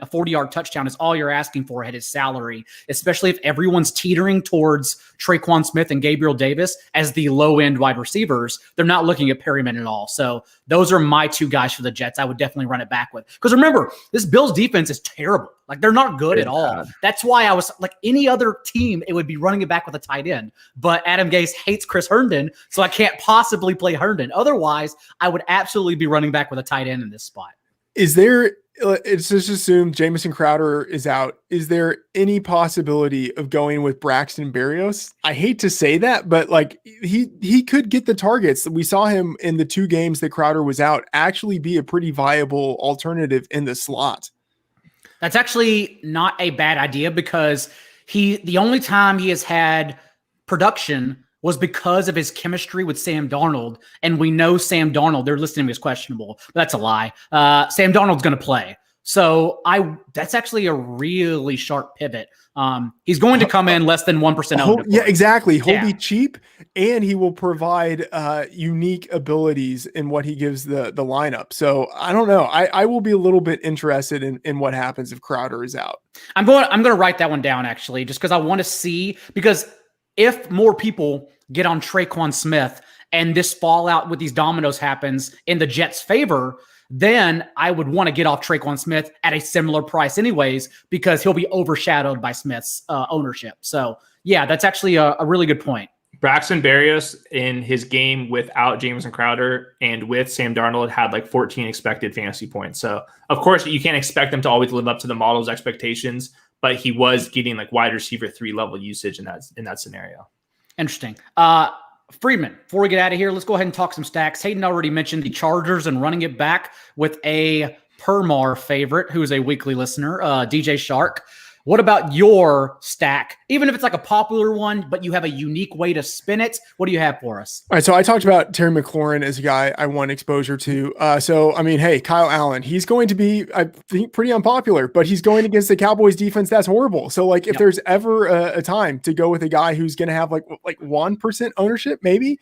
40-yard touchdown is all you're asking for at his salary, especially if everyone's teetering towards Traquan Smith and Gabriel Davis as the low-end wide receivers. They're not looking at Perriman at all. So those are my 2 guys for the Jets I would definitely run it back with. Because remember, this Bills defense is terrible. Like, they're not good at all. That's why I was like, any other team, it would be running it back with a tight end. But Adam Gase hates Chris Herndon, so I can't possibly play Herndon. Otherwise, I would absolutely be running back with a tight end in this spot. Is there, it's just assumed Jameson Crowder is out. Is there any possibility of going with Braxton Berrios? I hate to say that, but like he could get the targets. We saw him in the 2 games that Crowder was out actually be a pretty viable alternative in the slot. That's actually not a bad idea, because the only time he has had production was because of his chemistry with Sam Darnold. And we know Sam Darnold, they're listing him as questionable, but that's a lie. Sam Darnold's going to play. So that's actually a really sharp pivot. He's going to come in less than 1% owned. Yeah, exactly. He'll be cheap, and he will provide unique abilities in what he gives the lineup. So I don't know. I will be a little bit interested in what happens if Crowder is out. I'm going to write that one down, actually, just because I want to see, because if more people get on Traquan Smith and this fallout with these dominoes happens in the Jets' favor, then I would want to get off Traquan Smith at a similar price anyways, because he'll be overshadowed by Smith's ownership. So yeah, that's actually a really good point. Braxton Berrios in his game without Jameson Crowder and with Sam Darnold had like 14 expected fantasy points. So of course you can't expect them to always live up to the model's expectations, but he was getting like wide receiver 3 level usage in that scenario. Interesting. Freeman, before we get out of here, let's go ahead and talk some stacks. Hayden already mentioned the Chargers and running it back with a Permar favorite, who is a weekly listener, DJ Shark. What about your stack? Even if it's like a popular one, but you have a unique way to spin it, what do you have for us? All right, so I talked about Terry McLaurin as a guy I want exposure to. So, I mean, hey, Kyle Allen, he's going to be, I think, pretty unpopular, but he's going against the Cowboys defense that's horrible. So, like, if there's ever a time to go with a guy who's going to have like 1% ownership, maybe,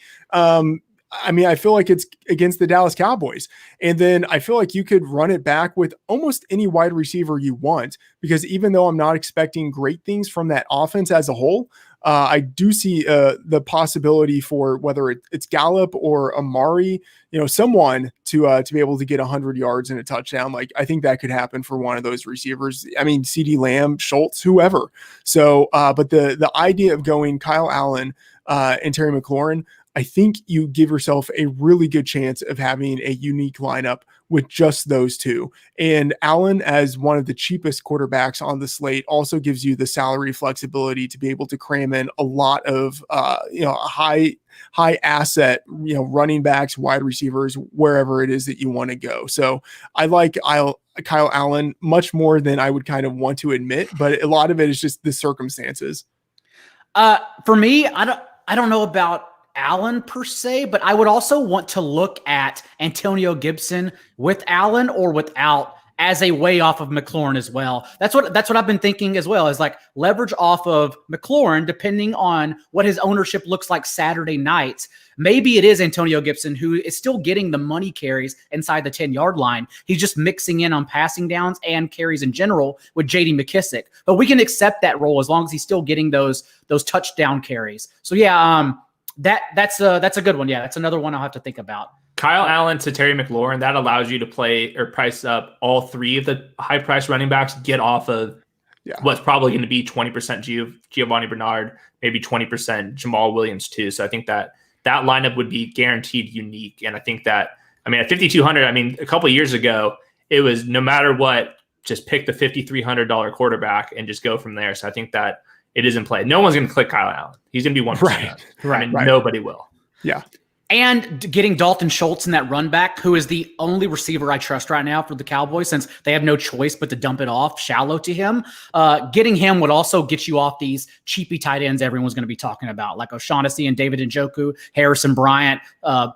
I mean, I feel like it's against the Dallas Cowboys. And then I feel like you could run it back with almost any wide receiver you want, because even though I'm not expecting great things from that offense as a whole, I do see the possibility for whether it's Gallup or Amari, someone to be able to get 100 yards and a touchdown. Like, I think that could happen for one of those receivers. I mean, CeeDee Lamb, Schultz, whoever. So, but the idea of going Kyle Allen and Terry McLaurin, I think you give yourself a really good chance of having a unique lineup with just those two. And Allen, as one of the cheapest quarterbacks on the slate, also gives you the salary flexibility to be able to cram in a lot of high asset, running backs, wide receivers, wherever it is that you want to go. So I like Kyle Allen much more than I would kind of want to admit, but a lot of it is just the circumstances. For me, I don't know about Allen per se, but I would also want to look at Antonio Gibson with Allen or without as a way off of McLaurin as well. That's what I've been thinking as well, is like leverage off of McLaurin depending on what his ownership looks like Saturday night. Maybe it is Antonio Gibson who is still getting the money carries inside the 10-yard line. He's just mixing in on passing downs and carries in general with J.D. McKissick. But we can accept that role as long as he's still getting those touchdown carries. So yeah, that's a good one. Yeah, that's another one I'll have to think about. Kyle Allen to Terry McLaurin, that allows you to play or price up all three of the high-priced running backs, get off of what's probably going to be 20% Giovanni Bernard, maybe 20% Jamal Williams too. So I think that lineup would be guaranteed unique. And I think that, at 5,200, a couple of years ago, it was no matter what, just pick the $5,300 quarterback and just go from there. So I think that it is in play. No one's going to click Kyle Allen. He's going to be 1%. Right. Nobody will. Yeah. And getting Dalton Schultz in that run back, who is the only receiver I trust right now for the Cowboys, since they have no choice but to dump it off shallow to him. Getting him would also get you off these cheapy tight ends everyone's going to be talking about, like O'Shaughnessy and David Njoku, Harrison Bryant,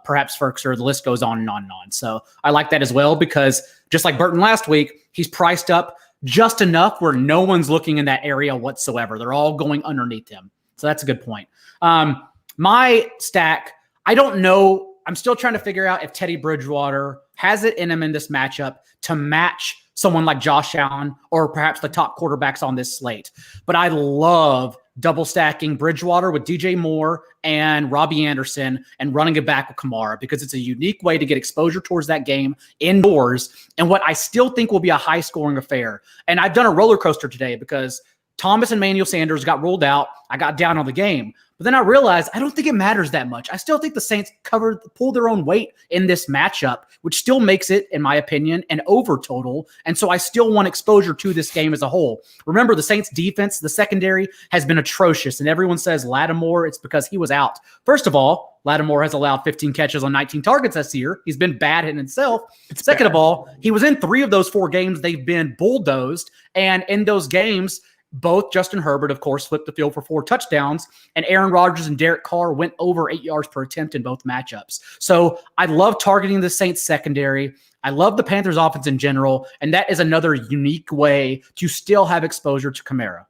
perhaps Ferkser. The list goes on and on and on. So I like that as well, because just like Burton last week, he's priced up just enough where no one's looking in that area whatsoever. They're all going underneath him. So that's a good point. My stack, I don't know. I'm still trying to figure out if Teddy Bridgewater has it in him in this matchup to match someone like Josh Allen or perhaps the top quarterbacks on this slate. But I love double stacking Bridgewater with DJ Moore and Robbie Anderson and running it back with Kamara, because it's a unique way to get exposure towards that game indoors and what I still think will be a high scoring affair. And I've done a roller coaster today because Thomas and Manuel Sanders got ruled out. I got down on the game. But then I realized I don't think it matters that much. I still think the Saints pull their own weight in this matchup, which still makes it, in my opinion, an over total. And so I still want exposure to this game as a whole. Remember, the Saints defense, the secondary has been atrocious. And everyone says Lattimore, it's because he was out. First of all, Lattimore has allowed 15 catches on 19 targets this year. He's been bad in himself. Second of all, he was in 3 of those 4 games. They've been bulldozed. And in those games, both Justin Herbert, of course, flipped the field for 4 touchdowns, and Aaron Rodgers and Derek Carr went over 8 yards per attempt in both matchups. So I love targeting the Saints secondary. I love the Panthers offense in general, and that is another unique way to still have exposure to Kamara.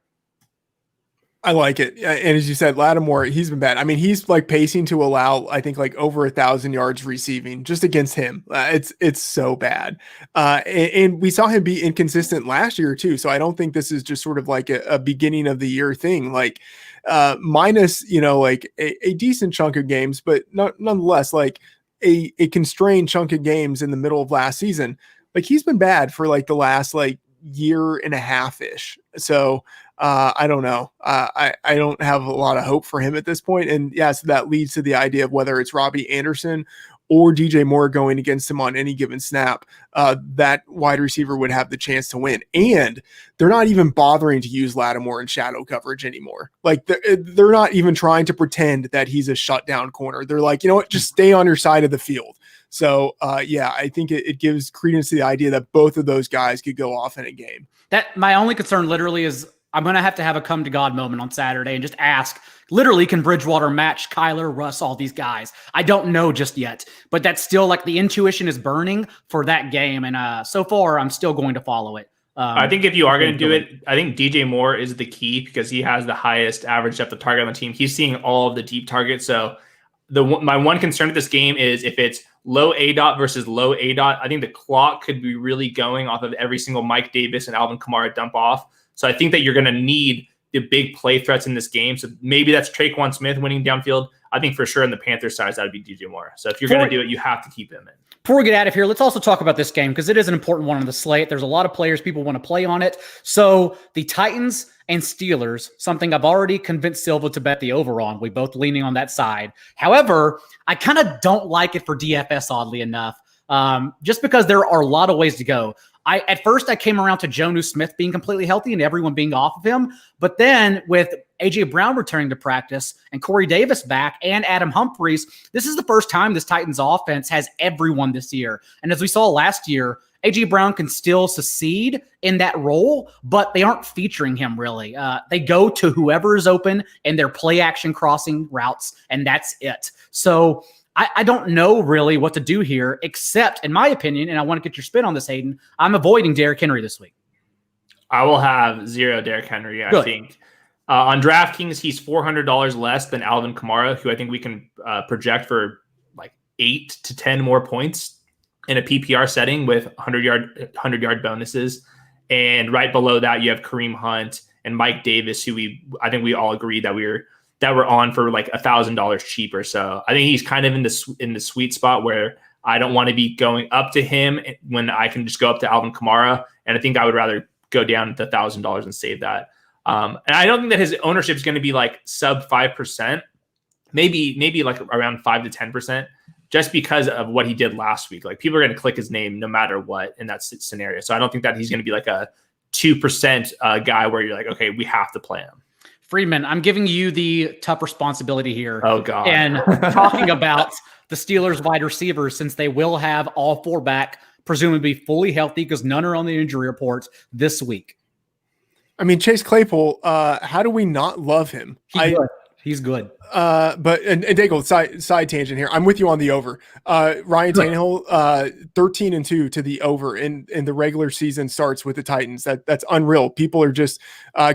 I like it. And as you said, Lattimore, he's been bad. He's like pacing to allow, I think, like over 1,000 yards receiving just against him. It's so bad. And we saw him be inconsistent last year too. So I don't think this is just sort of like a beginning of the year thing, like minus, like a decent chunk of games, but nonetheless, like a constrained chunk of games in the middle of last season. Like, he's been bad for like the last like year and a half ish. So I don't know. I don't have a lot of hope for him at this point. And so that leads to the idea of whether it's Robbie Anderson or DJ Moore going against him on any given snap, that wide receiver would have the chance to win. And they're not even bothering to use Lattimore in shadow coverage anymore. Like, they're not even trying to pretend that he's a shutdown corner. They're like, you know what, just stay on your side of the field. So, I think it gives credence to the idea that both of those guys could go off in a game. That my only concern literally is I'm going to have a come to God moment on Saturday and just ask, literally, can Bridgewater match Kyler, Russ, all these guys? I don't know just yet, but that's still like the intuition is burning for that game. And so far, I'm still going to follow it. I think if you are going to do it, I think DJ Moore is the key because he has the highest average depth of target on the team. He's seeing all of the deep targets. So my one concern with this game is if it's low A dot versus low A dot, I think the clock could be really going off of every single Mike Davis and Alvin Kamara dump off. So I think that you're going to need the big play threats in this game. So maybe that's Traquan Smith winning downfield. I think for sure on the Panthers side, that would be DJ Moore. So if you're going to do it, you have to keep him in. Before we get out of here, let's also talk about this game because it is an important one on the slate. There's a lot of players people want to play on it. So the Titans and Steelers, something I've already convinced Silva to bet the over on. We both leaning on that side. However, I kind of don't like it for DFS, oddly enough, just because there are a lot of ways to go. At first, I came around to Jonnu Smith being completely healthy and everyone being off of him. But then with A.J. Brown returning to practice and Corey Davis back and Adam Humphries, this is the first time this Titans offense has everyone this year. And as we saw last year, A.J. Brown can still succeed in that role, but they aren't featuring him really. They go to whoever is open in their play action crossing routes, and that's it. So I don't know really what to do here, except, in my opinion, and I want to get your spin on this, Hayden, I'm avoiding Derrick Henry this week. I will have 0 Derrick Henry, I think. On DraftKings, he's $400 less than Alvin Kamara, who I think we can project for like 8 to 10 more points in a PPR setting with 100-yard bonuses. And right below that, you have Kareem Hunt and Mike Davis, who I think we all agree that we're on for like $1,000 cheaper. So I think he's kind of in the sweet spot where I don't want to be going up to him when I can just go up to Alvin Kamara. And I think I would rather go down to $1,000 and save that. And I don't think that his ownership is going to be like sub 5%, maybe like around 5 to 10%, just because of what he did last week. Like people are going to click his name no matter what in that scenario. So I don't think that he's going to be like a 2% guy where you're like, okay, we have to play him. Friedman, I'm giving you the tough responsibility here. Oh, God. And talking about the Steelers wide receivers, since they will have all 4 back, presumably fully healthy because none are on the injury report this week. I mean, Chase Claypool, how do we not love him? He's good. But Daigle, side tangent here. I'm with you on the over. Ryan Tannehill, 13-2 to the over in the regular season starts with the Titans. That's unreal. People are just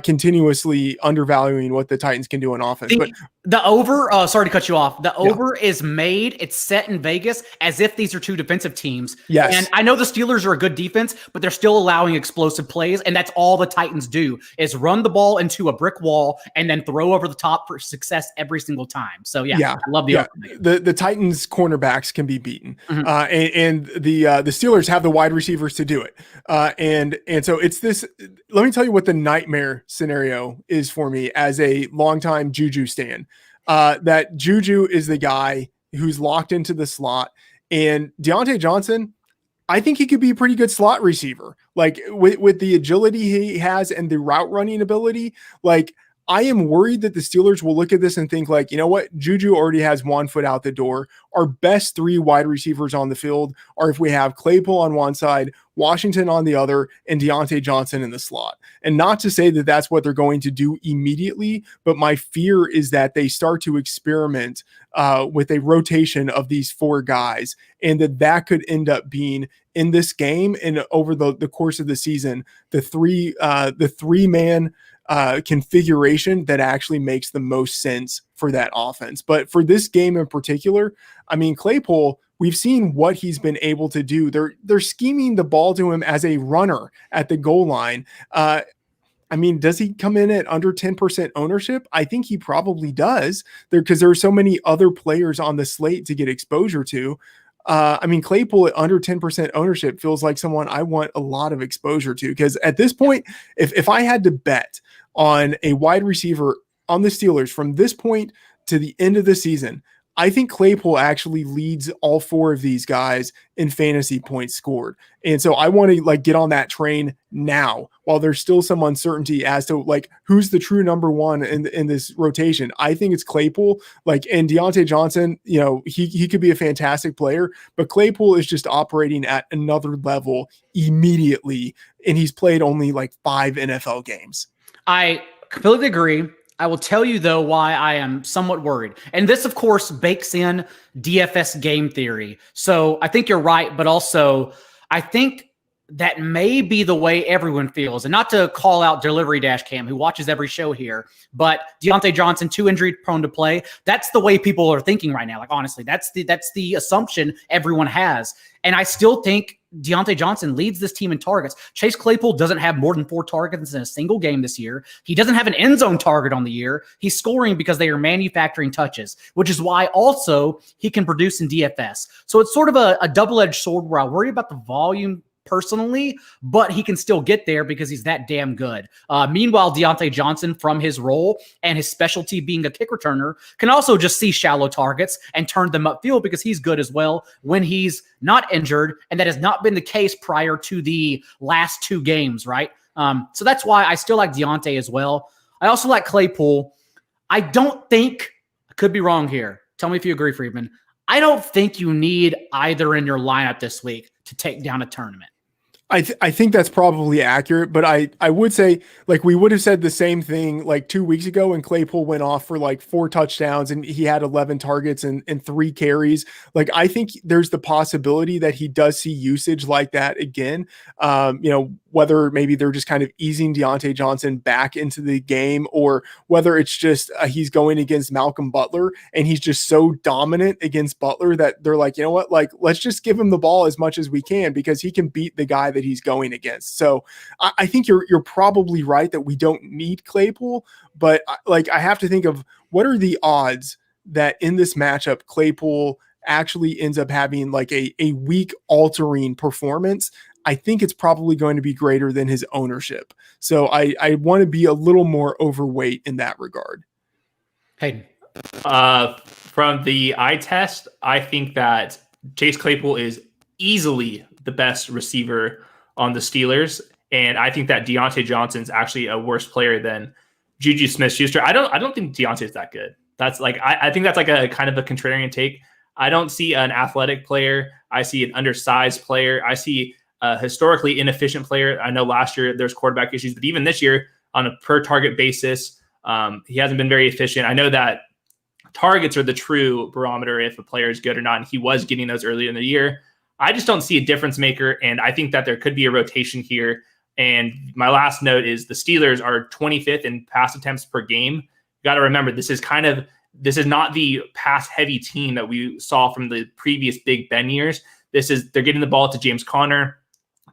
continuously undervaluing what the Titans can do on offense. But the over, sorry to cut you off. The over is made. It's set in Vegas as if these are 2 defensive teams. Yes. And I know the Steelers are a good defense, but they're still allowing explosive plays. And that's all the Titans do is run the ball into a brick wall and then throw over the top for success every single time. So I love the over. The Titans cornerbacks can be beaten. Mm-hmm. And the Steelers have the wide receivers to do it. And so it's this, let me tell you what the nightmare scenario is for me as a longtime Juju stan. That Juju is the guy who's locked into the slot, and Deontay Johnson, I think he could be a pretty good slot receiver. Like with the agility he has and the route running ability, like I am worried that the Steelers will look at this and think like, you know what? Juju already has 1 foot out the door. Our best 3 wide receivers on the field are if we have Claypool on one side, Washington on the other, and Deontay Johnson in the slot. And not to say that that's what they're going to do immediately, but my fear is that they start to experiment with a rotation of these 4 guys, and that could end up being in this game and over the course of the season, the 3-man configuration that actually makes the most sense for that offense. But for this game in particular, I mean, Claypool, we've seen what he's been able to do. They're scheming the ball to him as a runner at the goal line. I mean, does he come in at under 10% ownership? I think he probably does because there are so many other players on the slate to get exposure to. I mean, Claypool at under 10% ownership feels like someone I want a lot of exposure to, because at this point, if I had to bet on a wide receiver on the Steelers from this point to the end of the season, I think Claypool actually leads all 4 of these guys in fantasy points scored. And so I want to get on that train now while there's still some uncertainty as to who's the true number 1 in this rotation. I think it's Claypool, and Deontay Johnson, he could be a fantastic player, but Claypool is just operating at another level immediately. And he's played only 5 NFL games. I completely agree. I will tell you, though, why I am somewhat worried. And this, of course, bakes in DFS game theory. So I think you're right, but also I think that may be the way everyone feels. And not to call out Delivery Dash Cam, who watches every show here, but Deontay Johnson, too injury prone to play. That's the way people are thinking right now. Like, honestly, that's the assumption everyone has. And I still think Deontay Johnson leads this team in targets. Chase Claypool doesn't have more than 4 targets in a single game this year. He doesn't have an end zone target on the year. He's scoring because they are manufacturing touches, which is why also he can produce in DFS. So it's sort of a double-edged sword where I worry about the volume personally, but he can still get there because he's that damn good. Meanwhile, Deontay Johnson, from his role and his specialty being a kick returner, can also just see shallow targets and turn them upfield because he's good as well when he's not injured, and that has not been the case prior to the last 2 games, right? So that's why I still like Deontay as well. I also like Claypool. I don't think, I could be wrong here. Tell me if you agree, Friedman. I don't think you need either in your lineup this week to take down a tournament. I think that's probably accurate, but I would say, like, we would have said the same thing like 2 weeks ago when Claypool went off for like 4 touchdowns and he had 11 targets and 3 carries. Like, I think there's the possibility that he does see usage like that again. Whether maybe they're just kind of easing Deontay Johnson back into the game, or whether it's just he's going against Malcolm Butler and he's just so dominant against Butler that they're like, you know what, like, let's just give him the ball as much as we can because he can beat the guy that he's going against. So I think you're probably right that we don't need Claypool, but like, I have to think of what are the odds that in this matchup Claypool actually ends up having like a week altering performance. I think it's probably going to be greater than his ownership. So I want to be a little more overweight in that regard. Hayden. From the eye test, I think that Chase Claypool is easily the best receiver on the Steelers. And I think that Deontay Johnson's actually a worse player than Juju Smith-Schuster. I don't think Deontay's that good. That's like, I think that's like a kind of a contrarian take. I don't see an athletic player. I see an undersized player. I see a historically inefficient player. I know last year there's quarterback issues, but even this year on a per target basis, he hasn't been very efficient. I know that targets are the true barometer if a player is good or not, and he was getting those earlier in the year. I just don't see a difference maker, and I think that there could be a rotation here. And my last note is the Steelers are 25th in pass attempts per game. You got to remember, this is not the pass-heavy team that we saw from the previous Big Ben years. They're getting the ball to James Conner.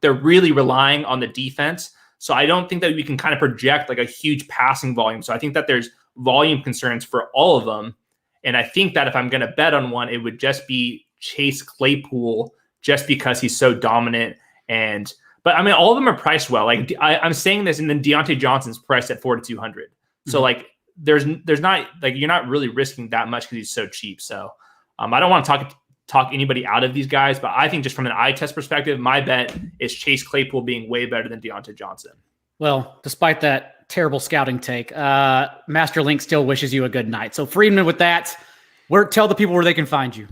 They're really relying on the defense. So I don't think that we can kind of project like a huge passing volume. So I think that there's volume concerns for all of them. And I think that if I'm going to bet on one, it would just be Chase Claypool, just because he's so dominant. But I mean, all of them are priced well. Like I'm saying this, and then Deontay Johnson's priced at 4,200. Mm-hmm. So like there's not like, you're not really risking that much because he's so cheap. So I don't want to talk anybody out of these guys, but I think just from an eye test perspective, my bet is Chase Claypool being way better than Deontay Johnson. Well, despite that terrible scouting take, Master Link still wishes you a good night. So Friedman, with that, tell the people where they can find you.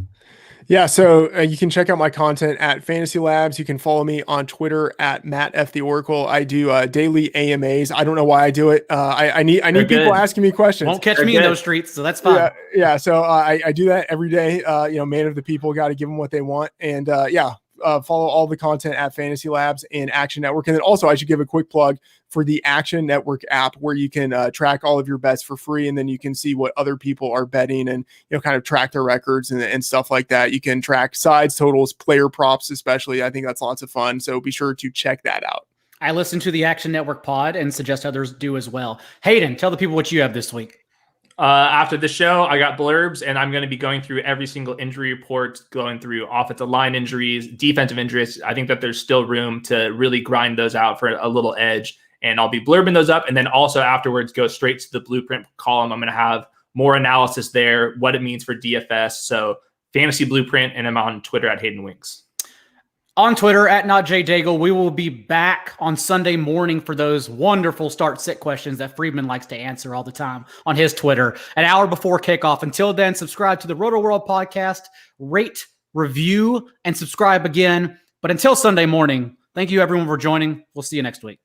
Yeah, so you can check out my content at Fantasy Labs. You can follow me on Twitter at Matt F. The Oracle. I do daily AMAs. I don't know why I do it. I need people asking me questions. Won't catch me in those streets, so that's fine. Yeah. So I do that every day. Man of the people, got to give them what they want. And follow all the content at Fantasy Labs and Action Network. And then also I should give a quick plug for the Action Network app where you can track all of your bets for free. And then you can see what other people are betting and, kind of track their records and stuff like that. You can track sides, totals, player props, especially. I think that's lots of fun. So be sure to check that out. I listen to the Action Network pod and suggest others do as well. Hayden, tell the people what you have this week. After the show, I got blurbs, and I'm going to be going through every single injury report, going through offensive line injuries, defensive injuries. I think that there's still room to really grind those out for a little edge, and I'll be blurbing those up. And then also afterwards, go straight to the blueprint column. I'm going to have more analysis there, what it means for DFS. So fantasy blueprint, and I'm on Twitter at Hayden Winks. On Twitter at NotJDaigle. We will be back on Sunday morning for those wonderful start-sit questions that Friedman likes to answer all the time on his Twitter, an hour before kickoff. Until then, subscribe to the Roto World podcast, rate, review, and subscribe again. But until Sunday morning, thank you everyone for joining. We'll see you next week.